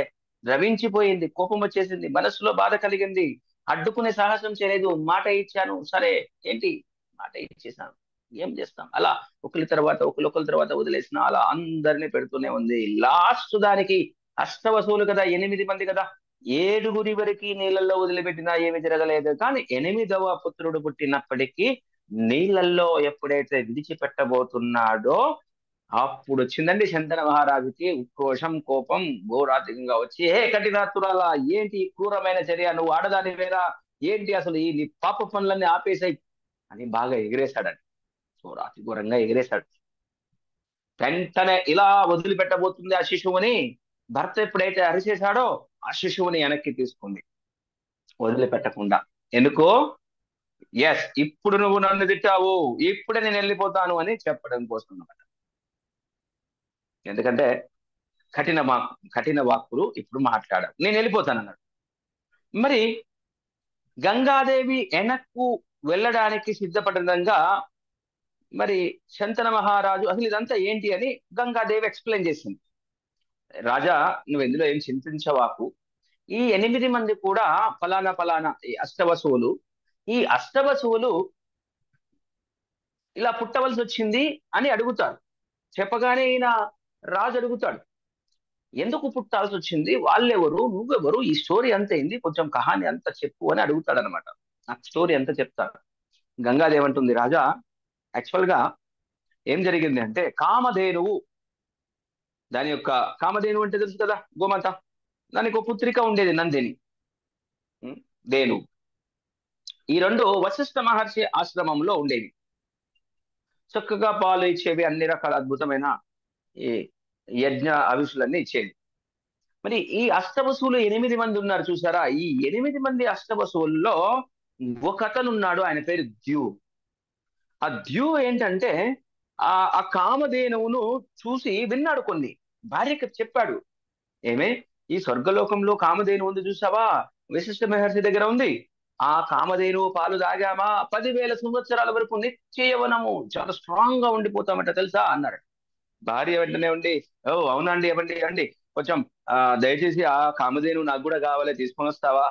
Speaker 1: ద్రవించిపోయింది, కోపం వచ్చేసింది, మనసులో బాధ కలిగింది. అడ్డుకునే సాహసం చేయలేదు. మాట ఇచ్చాను సరే, ఏంటి మాట ఇచ్చేసాను, ఏం చేస్తాం, అలా ఒకరి తర్వాత ఒకరి తర్వాత వదిలేసిన అలా అందరినీ పెడుతూనే ఉంది. లాస్ట్ దానికి అష్టవసువులు కదా, 8 మంది కదా, 7గురి వరకు నీళ్ళల్లో వదిలిపెట్టినా ఏమి జరగలేదు. కానీ 8వ పుత్రుడు పుట్టినప్పటికీ నీళ్ళల్లో ఎప్పుడైతే విడిచిపెట్టబోతున్నాడో అప్పుడు వచ్చిందండి శంతన మహారాజుకి ఉక్రోషం, కోపం ఘోరాధికంగా వచ్చి, హే కఠినాతురాలా, ఏంటి ఈ క్రూరమైన చర్య, నువ్వు ఆడదాని వేరా, ఏంటి అసలు ఈ నీ పాప పనులన్నీ ఆపేసాయి అని బాగా ఎగిరేశాడండి. ఘోరాతి ఘోరంగా ఎగిరేశాడు. వెంటనే ఇలా వదిలిపెట్టబోతుంది ఆ శిశువుని. భర్త ఎప్పుడైతే అరిచేశాడో ఆ శిశువుని వెనక్కి తీసుకుంది, వదిలిపెట్టకుండా. ఎందుకో, ఎస్ ఇప్పుడు నువ్వు నన్ను తిట్టావు, ఇప్పుడే నేను వెళ్ళిపోతాను అని చెప్పడం కోసం అన్నమాట. ఎందుకంటే కఠిన వాక్కులు ఇప్పుడు మాట్లాడావు, నేను వెళ్ళిపోతాను అన్నాడు. మరి గంగాదేవి వెనక్కు వెళ్ళడానికి సిద్ధపడడంగా మరి శంతన మహారాజు అసలు ఇదంతా ఏంటి అని గంగాదేవి ఎక్స్ప్లెయిన్ చేసింది. రాజా, నువ్వు ఎందులో ఏం చింతించవాకు, ఈ 8 మంది కూడా ఫలానా ఫలానా ఈ అష్టవసువులు, ఈ అష్టవసువులు ఇలా పుట్టవలసి వచ్చింది అని అడుగుతారు. చెప్పగానే ఈయన రాజు అడుగుతాడు, ఎందుకు పుట్టాల్సి వచ్చింది, వాళ్ళెవరు, నువ్వెవరు, ఈ స్టోరీ అంత ఏంది, కొంచెం కహాని అంతా చెప్పు అని అడుగుతాడు అనమాట. ఆ స్టోరీ అంతా చెప్తాడు. గంగాదేవి అంటుంది, రాజా యాక్చువల్ గా ఏం జరిగింది అంటే, కామధేనువు, దాని యొక్క కామధేను అంటే తెలుసు కదా, గోమాత, దానికి ఒక పుత్రిక ఉండేది నందిని. ఉం? ధేను. ఈ రెండు వశిష్ఠ మహర్షి ఆశ్రమంలో ఉండేవి. చక్కగా పాలు ఇచ్చేవి, అన్ని రకాల అద్భుతమైన ఈ యజ్ఞ అవిషులన్నీ ఇచ్చేవి. మరి ఈ అష్టవసువులు 8 మంది ఉన్నారు చూసారా, ఈ 8 మంది అష్టవసువుల్లో ఒక అతను ఉన్నాడు, ఆయన పేరు ద్యు. ఆ ద్యు ఏంటంటే ఆ కామధేనువును చూసి విన్నాడు కొన్ని, భార్యకి చెప్పాడు. ఏమే, ఈ స్వర్గలోకంలో కామధేను ఉంది చూసావా, వశిష్ఠ మహర్షి దగ్గర ఉంది, ఆ కామధేను పాలు తాగామా 10,000 సంవత్సరాల వరకు నిత్య యవ్వనము, చాలా స్ట్రాంగ్ గా ఉండిపోతామట తెలుసా అన్నాడు. భార్య వెంటనే ఉండి, ఓ అవునండి, ఇవ్వండి ఇవ్వండి కొంచెం, దయచేసి ఆ కామధేను నాకు కూడా కావాలి, తీసుకొని వస్తావా,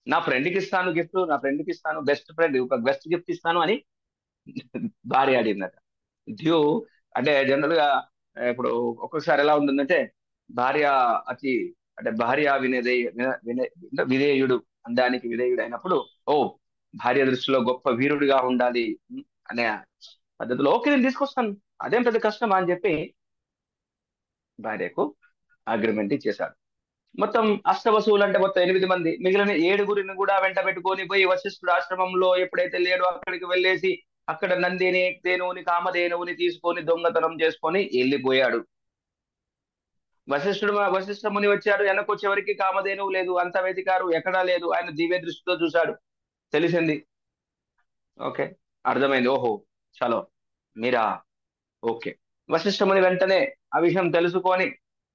Speaker 1: నా ఫ్రెండ్కి ఇస్తాను గిఫ్ట్, నా ఫ్రెండ్కి ఇస్తాను, బెస్ట్ ఫ్రెండ్ ఒక బెస్ట్ గిఫ్ట్ ఇస్తాను అని భార్య అడిగిందట. డ్యూ అంటే జనరల్ గా ఇప్పుడు ఒక్కొక్కసారి ఎలా ఉంటుందంటే, భార్య అతి అంటే భార్య విధేయుడు, అందానికి విధేయుడు అయినప్పుడు, ఓ భార్య దృష్టిలో గొప్ప వీరుడిగా ఉండాలి అనే పద్ధతిలో, ఓకే నేను తీసుకొస్తాను, అదేం పెద్ద కష్టమా అని చెప్పి భార్యకు అగ్రిమెంట్ ఇచ్చేశాడు. మొత్తం అష్టవసువులు అంటే మొత్తం 8 మంది, మిగిలిన 7గురిని కూడా వెంట పెట్టుకొని పోయి వశిష్ఠుడు ఆశ్రమంలో ఎప్పుడైతే లేడో అక్కడికి వెళ్ళేసి అక్కడ నందిని, ధేనువుని, కామధేనువుని తీసుకొని దొంగతనం చేసుకొని వెళ్ళిపోయాడు. వశిష్ఠ ముని వచ్చాడు, వెనకొచ్చేవరికి కామధేనువు లేదు, అంత వెతికారు ఎక్కడా లేదు. ఆయన దివ్య దృష్టితో చూశాడు, తెలిసింది. ఓకే, అర్థమైంది, ఓహో చలో మీరా, ఓకే. వశిష్ఠ ముని వెంటనే ఆ విషయం తెలుసుకొని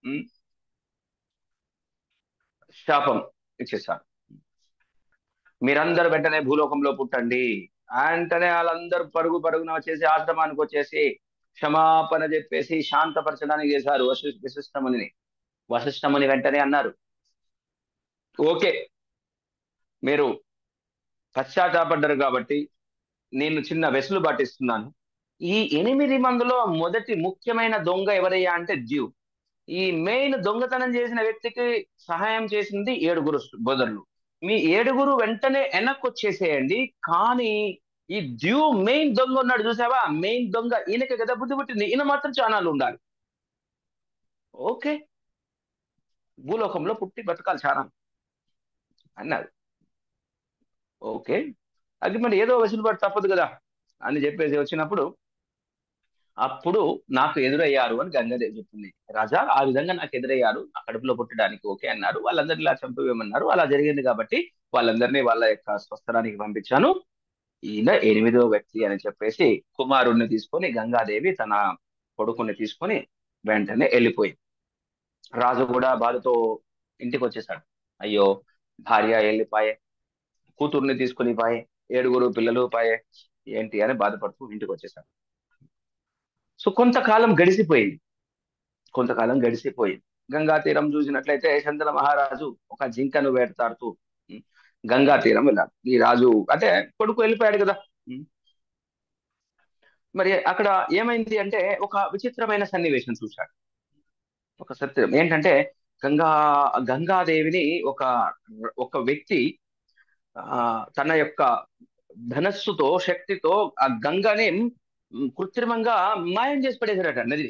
Speaker 1: ఉమ్, శాపం ఇచ్చేశాడు. మీరందరూ వెంటనే భూలోకంలో పుట్టండి. వెంటనే వాళ్ళందరూ పరుగు పరుగున వచ్చేసి ఆశ్రమానికి వచ్చేసి క్షమాపణ చెప్పేసి శాంతపరచడానికి చేశారు వశిష్ఠముని. వశిష్ఠముని వెంటనే అన్నారు, ఓకే మీరు పశ్చాత్తాపడ్డారు కాబట్టి నేను చిన్న వెసులుబాటు ఇస్తున్నాను. ఈ 8 మందిలో మొదటి ముఖ్యమైన దొంగ ఎవరయ్యా అంటే ద్యు. ఈ మెయిన్ దొంగతనం చేసిన వ్యక్తికి సహాయం చేసింది 7గురు బోధర్లు. మీ 7గురు వెంటనే వెనక్కి వచ్చేసేయండి. కానీ ఈ డ్యూ మెయిన్ దొంగ ఉన్నాడు చూసావా, మెయిన్ దొంగ, ఈయనకి కదా బుద్ధి పుట్టింది, ఈయన మాత్రం చానాలు ఉండాలి. ఓకే, భూలోకంలో పుట్టి బతకాలి చాలా. అన్నారు. ఓకే, అది మరి ఏదో వెసులుబాటు తప్పదు కదా అని చెప్పేసి వచ్చినప్పుడు, అప్పుడు నాకు ఎదురయ్యారు అని గంగాదేవి చెప్పింది. రాజా ఆ విధంగా నాకు ఎదురయ్యారు, నా కడుపులో పుట్టడానికి ఓకే అన్నారు, వాళ్ళందరినీ ఇలా చంపేయమన్నారు, అలా జరిగింది కాబట్టి వాళ్ళందరినీ వాళ్ళ యొక్క స్వస్థలానికి పంపించాను. ఈయన ఎనిమిదో వ్యక్తి అని చెప్పేసి కుమారుణ్ణి తీసుకొని గంగాదేవి తన కొడుకుని తీసుకొని వెంటనే వెళ్ళిపోయింది. రాజు కూడా బాధతో ఇంటికి వచ్చేసాడు. అయ్యో, భార్య వెళ్ళిపాయే, కూతుర్ని తీసుకుని పాయే, 7 పిల్లలు పాయే, ఏంటి అని బాధపడుతూ ఇంటికి వచ్చేసాడు. సో కొంతకాలం గడిచిపోయింది. కొంతకాలం గడిచిపోయింది. గంగా తీరం చూసినట్లయితే శంతన మహారాజు ఒక జింకను వేటాడుతూ ఉమ్, గంగా తీరం వెళ్ళాడు. ఈ రాజు అంటే కొడుకు వెళ్ళిపోయాడు కదా. ఉమ్, మరి అక్కడ ఏమైంది అంటే ఒక విచిత్రమైన సన్నివేశం చూశాడు. ఒక సత్యం ఏంటంటే, గంగా గంగాదేవిని ఒక ఒక వ్యక్తి తన యొక్క ధనస్సుతో శక్తితో ఆ గంగని కృత్రిమంగా మాయం చేసి పడేశాడట నదిని.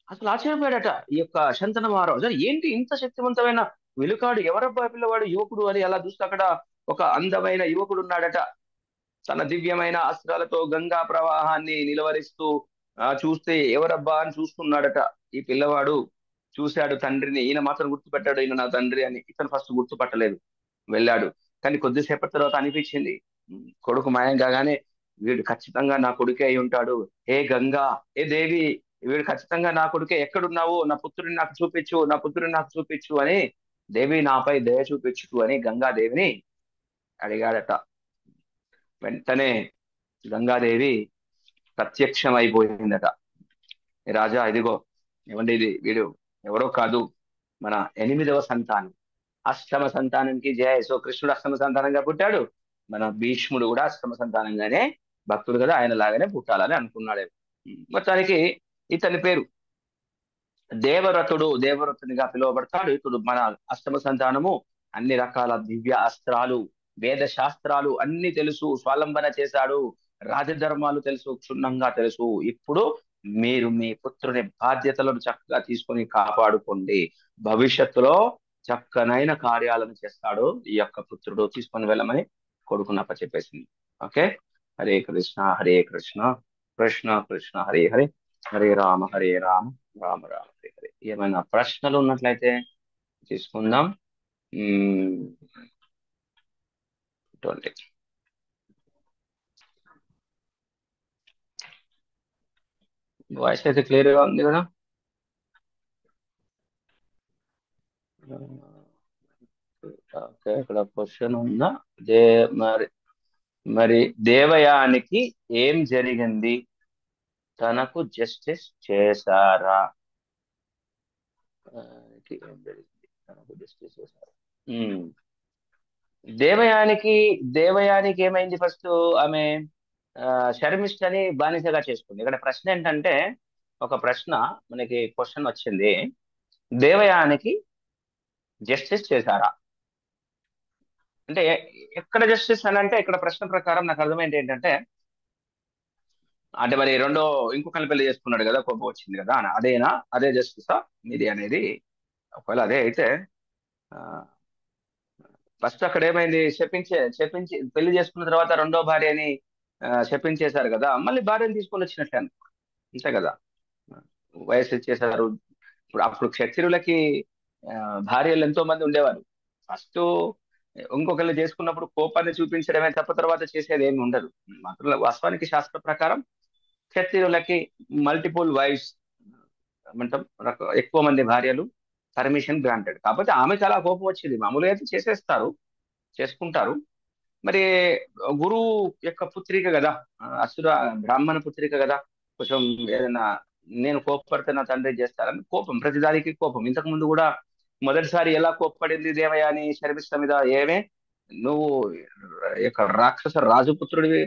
Speaker 1: అసలు ఆశ్చర్యపోయాడట ఈ యొక్క శంతన మహారాజు. అసలు ఏంటి ఇంత శక్తివంతమైన వెలుకాడు, ఎవరబ్బా పిల్లవాడు, యువకుడు అని అలా చూస్తే అక్కడ ఒక అందమైన యువకుడు ఉన్నాడట. తన దివ్యమైన అస్త్రాలతో గంగా ప్రవాహాన్ని నిలవరిస్తూ చూస్తే ఎవరబ్బా అని చూస్తున్నాడట. ఈ పిల్లవాడు చూశాడు తండ్రిని, ఈయన మాత్రం గుర్తుపెట్టాడు ఈయన నా తండ్రి అని. ఇతను ఫస్ట్ గుర్తుపట్టలేదు, వెళ్ళాడు. కానీ కొద్దిసేపటి తర్వాత అనిపించింది, కొడుకు మాయం కాగానే వీడు ఖచ్చితంగా నా కొడుకే అయి ఉంటాడు. ఏ గంగా, ఏ దేవి, వీడు ఖచ్చితంగా నా కొడుకే, ఎక్కడున్నావు, నా పుత్రుడిని నాకు చూపించు, నా పుత్రుడిని నాకు చూపించు అని, దేవి నాపై దయ చూపించు అని గంగాదేవిని అడిగాడట. వెంటనే గంగాదేవి ప్రత్యక్షమైపోయిందట. రాజా ఇదిగో, ఏమండి ఇది వీడు ఎవరో కాదు, మన 8వ సంతానం, అష్టమ సంతానానికి జయ. సో కృష్ణుడు అష్టమ సంతానంగా పుట్టాడు, మన భీష్ముడు కూడా అష్టమ సంతానంగానే, భక్తుడు కదా ఆయన లాగానే పుట్టాలని అనుకున్నాడు. మొత్తానికి ఇతని పేరు దేవరథుడు, దేవరథునిగా పిలువబడతాడు. ఇతడు మన అష్టమ సంతానము. అన్ని రకాల దివ్య అస్త్రాలు, వేద శాస్త్రాలు అన్ని తెలుసు, స్వాలంబన చేశాడు, రాజధర్మాలు తెలుసు, క్షుణ్ణంగా తెలుసు. ఇప్పుడు మీరు మీ పుత్రుని బాధ్యతలను చక్కగా తీసుకొని కాపాడుకోండి, భవిష్యత్తులో చక్కనైన కార్యాలను చేస్తాడు ఈ యొక్క పుత్రుడు, తీసుకొని వెళ్ళమని కొడుకున్నప్ప చెప్పేసింది. ఓకే, హరే కృష్ణ హరే కృష్ణ, కృష్ణ కృష్ణ హరే హరే, హరే రామ హరే రామ, రామ రామ హరే హరే. ఏమైనా ప్రశ్నలు ఉన్నట్లయితే తీసుకుందాం. 20. వాయిస్ అయితే క్లియర్ గా ఉంది కదా. ఓకే, ఇక్కడ క్వశ్చన్ ఉందా? దే మరి మరి దేవయానికి ఏం జరిగింది, తనకు జస్టిస్ చేశారా? ఏం జరిగింది, తనకు జస్టిస్ చేశారా? ఉమ్. దేవయానికి దేవయానికి ఏమైంది? ఫస్ట్ ఆమె శర్మిష్ఠని బానిసగా చేసుకుంది. ఇక్కడ ప్రశ్న ఏంటంటే, ఒక ప్రశ్న మనకి క్వశ్చన్ వచ్చింది, దేవయానికి జస్టిస్ చేశారా అంటే ఎక్కడ జస్టిస్ అని అంటే, ఇక్కడ ప్రశ్న ప్రకారం నాకు అర్థమైంది ఏంటంటే, అంటే మరి ఇంకొకరిని పెళ్లి చేసుకున్నాడు కదా, కోపం వచ్చింది కదా అని, అదేనా, అదే జస్టిసా మీది అనేది? ఒకవేళ అదే అయితే ఫస్ట్ అక్కడ ఏమైంది, చెప్పించి పెళ్లి చేసుకున్న తర్వాత రెండో భార్యని చెప్పించేశారు కదా, మళ్ళీ భార్యను తీసుకొని వచ్చినట్లే అంతే కదా. వయసు ఇచ్చేశారు. ఇప్పుడు అప్పుడు క్షత్రియులకి ఆ, భార్యలు ఎంతో మంది ఉండేవారు. ఫస్ట్ ఇంకొకళ్ళు చేసుకున్నప్పుడు కోపాన్ని చూపించడమే తప్ప తర్వాత చేసేది ఏమి ఉండదు. మాత్రం వాస్తవానికి శాస్త్ర ప్రకారం క్షత్రియులకి మల్టిపుల్ వైఫ్స్ ఏమంటాం, ఎక్కువ మంది భార్యలు పర్మిషన్ గ్రాంటెడ్. కాకపోతే ఆమె చాలా కోపం వచ్చింది, మామూలుగా అయితే చేసేస్తారు, చేసుకుంటారు. మరి గురువు యొక్క పుత్రిక కదా, అసుర బ్రాహ్మణ పుత్రిక కదా, కొంచెం ఏదైనా నేను కోపడితే నా తండ్రి చేస్తారని కోపం, ప్రతిదానికి కోపం. ఇంతకు ముందు కూడా మొదటిసారి ఎలా కోప్పడింది దేవయాని శర్మిష్ఠ మీద, ఏమే నువ్వు యొక్క రాక్షస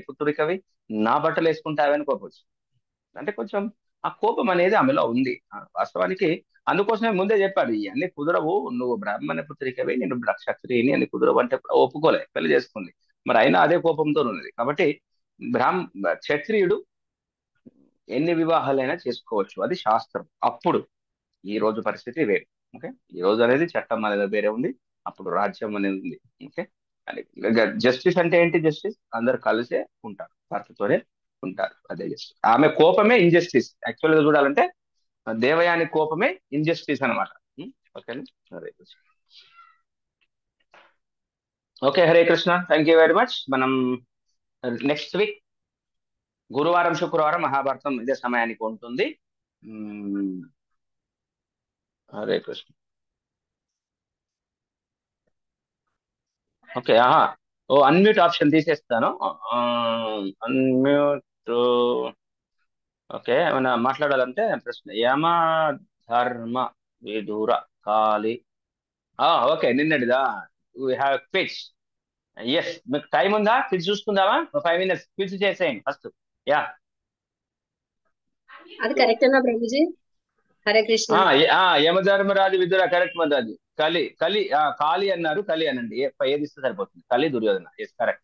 Speaker 1: పుత్రుడికవి, నా బట్టలు వేసుకుంటావని కోపం వచ్చింది. అంటే కొంచెం ఆ కోపం అనేది ఆమెలో ఉంది. వాస్తవానికి అందుకోసమే ముందే చెప్పాడు, ఇవన్నీ కుదరవు, నువ్వు బ్రాహ్మణ పుత్రికవి, నేను క్షత్రియుని, అని కుదరవు అంటే కూడా ఒప్పుకోలే, పెళ్లి చేసుకుంది. మరి అయినా అదే కోపంతో ఉన్నది. కాబట్టి క్షత్రియుడు ఎన్ని వివాహాలైనా చేసుకోవచ్చు, అది శాస్త్రం అప్పుడు. ఈ రోజు పరిస్థితి వేరు. ఓకే, ఈ రోజు అనేది చట్టం అనేది వేరే ఉంది, అప్పుడు రాజ్యం అనేది ఉంది. ఓకే, జస్టిస్ అంటే ఏంటి? జస్టిస్ అందరు కలిసే ఉంటారు, భర్తతోనే ఉంటారు, అదే జస్టిస్. ఆమె కోపమే ఇంజస్టిస్. యాక్చువల్ గా చూడాలంటే దేవయాని కోపమే ఇంజస్టిస్ అనమాట. Okay, Hare Krishna. Okay, Hare Krishna, thank you very much. మనం నెక్స్ట్ వీక్ గురువారం శుక్రవారం మహాభారతం ఇదే సమయానికి ఉంటుంది. మ్మ్. హరే కృష్ణ. ఓకే, ఆహా, ఓ అన్మ్యూట్ ఆప్షన్ తీసేస్తాను. అన్మ్యూట్. ఓకే, ఏమైనా మాట్లాడాలంటే ప్రశ్న. యమ ధర్మ విదుర కాళి. ఓకే, నిన్నటిదా? We have quiz. ఎస్, మీకు టైం ఉందా? క్విజ్ చూసుకుందామా? 5 minutes క్విజ్ చేసేయండి ఫస్ట్. యా.
Speaker 3: అది కరెక్టేనా ప్రభుజీ? హరే కృష్ణ.
Speaker 1: యమధర్మరాజు విదుర కరెక్ట్ మదాజు. కాళి అన్నారు, కలి అనండి. ఏది ఇస్తే సరిపోతుంది. Kali Duryodhana. Yes, correct.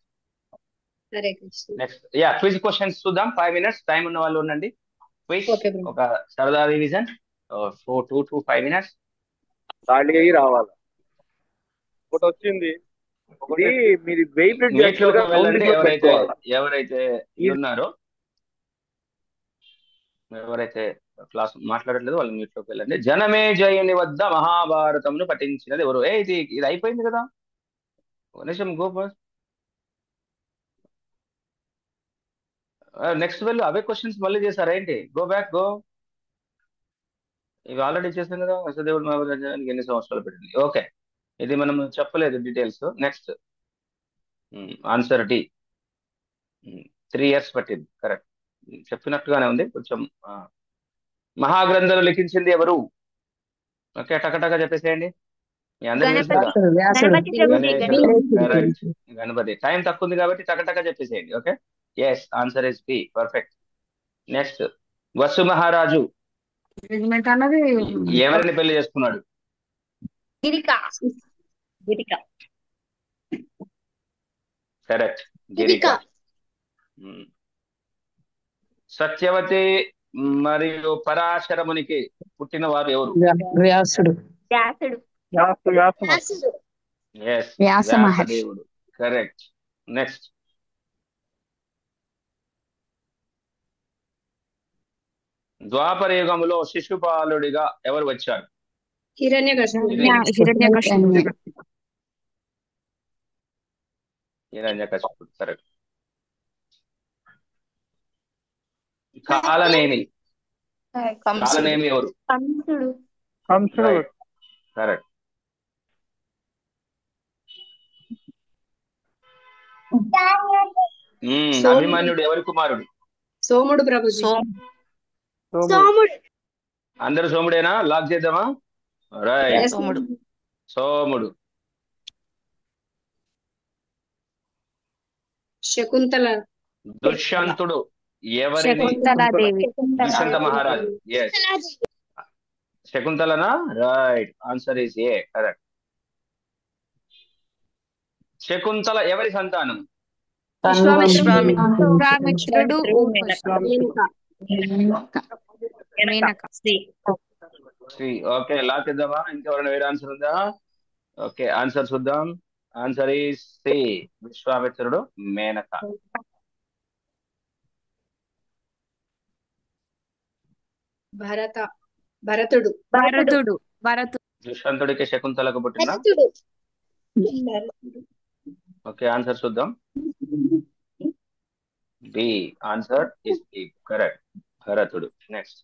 Speaker 3: Hare Krishna.
Speaker 1: Next quiz questions చూద్దాం. 5 minutes టైం ఉన్న వాళ్ళు ఉండండి. Quiz
Speaker 3: okay bro.
Speaker 1: ఒక సరదా రివిజన్. 2 to 5 minutes.
Speaker 4: ఖాళీ అయ్యి రావాలి. ఒకటి వచ్చింది, ఒకటి మీరు వెయిట్
Speaker 1: మీట్లోకి వెళ్ళండి. ఎవరైతే ఉన్నారో, ఎవరైతే క్లాస్ మాట్లాడట్లేదు వాళ్ళు మీట్లోకి వెళ్ళండి. జనమేజయుని వద్ద మహాభారతమును పఠించినది ఎవరు? ఇది అయిపోయింది కదా, ఒక నిమిషం. గో నెక్స్ట్ వెళ్ళు. అవే క్వశ్చన్స్ మళ్ళీ చేశారా ఏంటి? Go back, go. ఇవి ఆల్రెడీ చేశాం కదా. వసుదేవుడు మహారాజానికి ఎన్ని సంవత్సరాలు పెట్టింది? ఓకే, ఇది మనం చెప్పలేదు details. Next answer D. 3 years పట్టింది. కరెక్ట్, చెప్పినట్టుగానే ఉంది కొంచెం. మహాగ్రంథాలు లిఖించింది ఎవరు? ఓకే, టకటక చెప్పేసేయండి. మీ అందరికీ తెలుసు కదా. కరెక్ట్, గణపతి. టైం తక్కువ ఉంది కాబట్టి టకటక చెప్పేసేయండి. Okay, yes, answer is B. Perfect. Next, Vasu మహారాజు
Speaker 2: అన్నది
Speaker 1: ఎవరిని పెళ్లి చేసుకున్నాడు?
Speaker 3: గిరిక.
Speaker 1: కరెక్ట్, గిరిక. సత్యవతి మరియు పరాశరమునికి పుట్టిన వారు ఎవరు?
Speaker 2: వ్యాసుడు.
Speaker 1: ఎస్,
Speaker 2: వ్యాస మహర్షి.
Speaker 1: వ్యాసదేవుడు. కరెక్ట్. నెక్స్ట్, ద్వాపర యుగములో శిశుపాలుడిగా ఎవరు వచ్చారు? హిరణ్యకశిపుడు. కరెక్ట్. కాలనేమి ఎవరు?
Speaker 4: కంసుడు.
Speaker 1: కరెక్ట్. అభిమన్యుడు ఎవరి కుమారుడు?
Speaker 3: సోముడు ప్రభుజీ.
Speaker 1: అందరు సోముడేనా? లాక్ చేద్దామా? రైట్, సోముడు.
Speaker 3: శకుంతల.
Speaker 1: దుష్యంతుడు ఎవరిని? దుష్యంత మహారాజు. ఎస్, శకుంతలనా? Right, answer is A. Correct. Shakuntala ఎవరి సంతానం?
Speaker 2: విశ్వామిత్రుడు.
Speaker 1: ఓకే, లాక్ చేద్దామా? ఇంకెవరైనా వేరే ఆన్సర్ ఉందా? ఓకే, ఆన్సర్ చూద్దాం. ఆన్సర్ ఈస్ సి, విశ్వామిత్రుడు, మేనక.
Speaker 3: భరతుడు.
Speaker 1: దుష్యంతుడికి శకుంతలకు పుట్టిన. ఓకే, ఆన్సర్ చూద్దాం. B, answer is B. Correct, భరతుడు. నెక్స్ట్,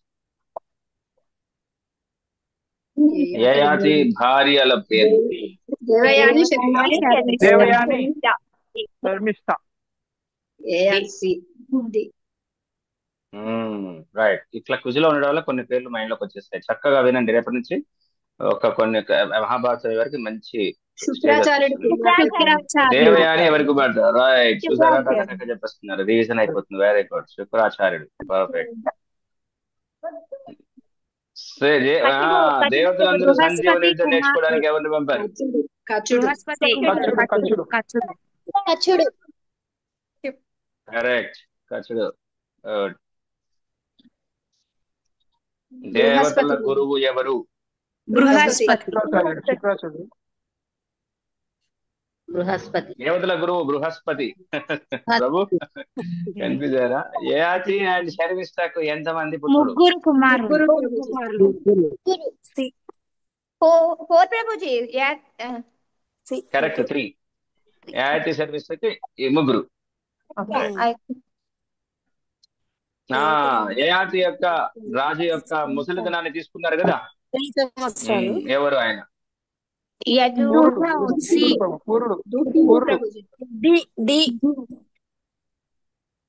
Speaker 1: యయాతి భార్యల పేరు?
Speaker 3: దేవయాని.
Speaker 4: శర్మిష్ఠ.
Speaker 1: రైట్. ఇట్లా క్విజ్ లో ఉండడం వల్ల కొన్ని పేర్లు మైండ్ లోకి వచ్చేస్తాయి. చక్కగా వినండి. రేపటి నుంచి కొన్ని మహాభారతం వరకు మంచి దేవయాని ఎవరికి పడతారు? రైట్, చూసారా? టక చెప్పేస్తున్నారు. రివిజన్ అయిపోతుంది. Very good. శుక్రాచార్యుడు. పర్ఫెక్ట్. దేవతలందరూ సంజీవనితో నేర్చుకోవడానికి ఎవరిని పంపారు? కరెక్ట్, కచుడు. దేవతల గురువు ఎవరు?
Speaker 2: బృహస్పతి.
Speaker 3: బృహస్పతి
Speaker 1: దేవతల గురువు బృహస్పతి. ప్రభు కన్ఫ్యూజ్ అయ్యారా? యయాతి అండ్ శర్మిష్టకు ఎంతమంది పుత్రులు?
Speaker 2: ముగ్గురు కుమారులు.
Speaker 3: ముగ్గురు ప్రభుజీ.
Speaker 5: ఫోర్ ప్రభుజీ.
Speaker 1: కరెక్ట్, 3. యయాతి శర్మిష్టకి ముగ్గురు. యయాతి యొక్క రాజు యొక్క ముసలితనాన్ని తీసుకున్నారు కదా, ఎవరు ఆయన?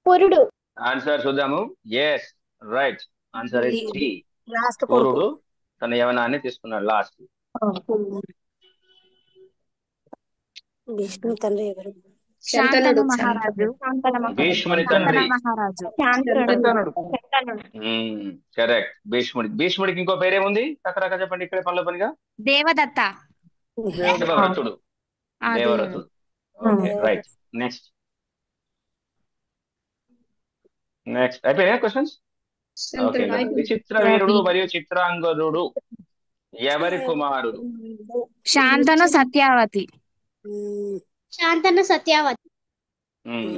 Speaker 5: పురుడు.
Speaker 1: ఆన్సర్ చూద్దాము. Yes, right answer is D. పురుడు తన యవనాన్ని తీసుకున్నాడు లాస్ట్.
Speaker 2: విష్ణు తండ్రి ఎవరు?
Speaker 3: శంతనుడు.
Speaker 2: మహారాజు.
Speaker 1: భీష్ముని తండ్రి.
Speaker 2: మహారాజు.
Speaker 1: కరెక్ట్, భీష్ముడికి ఇంకో పేరేముంది? రకరకాల చెప్పండి ఇక్కడ పనిలో పనిగా.
Speaker 2: Devadatta.
Speaker 1: Devavratudu. Devavratudu. Okay, right. Next అయిపోయా క్వశ్చన్స్? ఓకే. విచిత్ర వీరుడు మరియు చిత్రాంగదుడు ఎవరి కుమారుడు?
Speaker 2: శాంతను సత్యావతి.
Speaker 5: శాంతను సత్యావతి.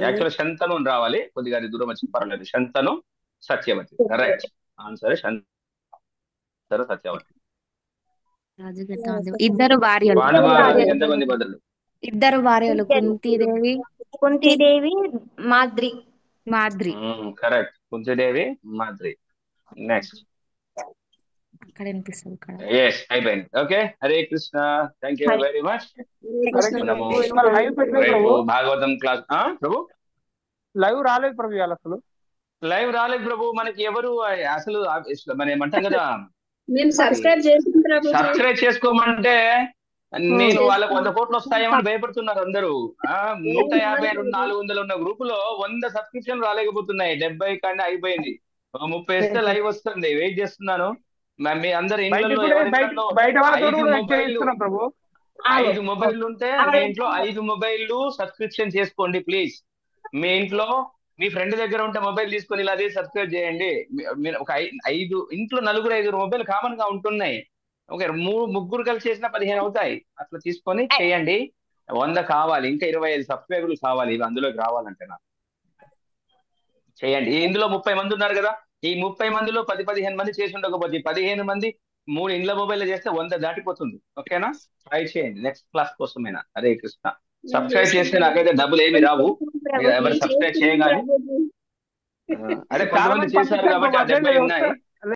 Speaker 1: యాక్చువల్ శంతను రావాలి, కొద్దిగా అది దూరం వచ్చి పర్వాలేదు. శంతను సత్యవతి. Correct answer Shantanu Satyavati.
Speaker 2: ఇద్దరు భార్యలు.
Speaker 1: వానవాళ్ళకి ఎంతమంది బదులు?
Speaker 2: ఇద్దరు భార్యలు,
Speaker 5: కుంతీదేవి మాద్రి.
Speaker 1: కరెక్ట్, కుంతిదేవి మాద్రి. నెక్స్ట్
Speaker 2: అక్కడ వినిపిస్తుంది.
Speaker 1: ఎస్, అయిపోయింది. Okay, Hare Krishna, thank you very much. మనము రేపు భాగవతం క్లాస్. ప్రభు
Speaker 4: లైవ్ రాలేదు ప్రభు, ఇవాళ అసలు
Speaker 1: లైవ్ రాలేదు ప్రభు. మనకి ఎవరు అసలు మనం ఏమంటాం కదా,
Speaker 3: నేను సబ్స్క్రైబ్ చేసిన ప్రభుజీ.
Speaker 1: సబ్స్క్రైబ్ చేసుకోమంటే నేను వాళ్ళకి 100 కోట్లు వస్తాయేమని భయపడుతున్నారు అందరూ. 150 400 ఉన్న గ్రూపులో 100 సబ్స్క్రిప్షన్ రాలేకపోతున్నాయి. 70 కానీ అయిపోయింది. 30 ఇస్తే లైవ్ వస్తుంది. వెయిట్ చేస్తున్నాను. మీ అందరు ఇంట్లో
Speaker 4: బయట వాళ్ళతో కూడా చేయిస్తున్నాం ప్రభు.
Speaker 1: 5 మొబైల్ ఉంటే మీ ఇంట్లో 5 మొబైల్ సబ్స్క్రిప్షన్ చేసుకోండి ప్లీజ్. మీ ఇంట్లో మీ ఫ్రెండ్ దగ్గర ఉంటే మొబైల్ తీసుకొని ఇలా సబ్స్క్రైబ్ చేయండి. మీరు ఒక 5 ఇంట్లో 4-5 మొబైల్ కామన్ గా ఉంటున్నాయి. ఓకే, ముగ్గురు కలిసి చేసిన 15 అవుతాయి. అట్లా తీసుకొని చేయండి. 100 కావాలి, ఇంకా 25 సబ్స్క్రైబర్లు కావాలి. ఇవి అందులోకి రావాలంటే నాకు చేయండి. ఇందులో 30 మంది ఉన్నారు కదా, ఈ 30 మందిలో 10-15 మంది చేసి ఉండకపోతే 15 మంది 3 ఇండ్ల మొబైల్ చేస్తే 100 దాటిపోతుంది. ఓకేనా? ట్రై చేయండి నెక్స్ట్ క్లాస్ కోసమైనా. హరే కృష్ణ. సబ్స్క్రైబ్ చేస్తే నాకైతే డబ్బులు ఏమి రావు. మీరు ఎవరు సబ్స్క్రైబ్ చేయగానే అదే కొంతమంది చేశారు కాబట్టి ఆ 70 ఉన్నాయి.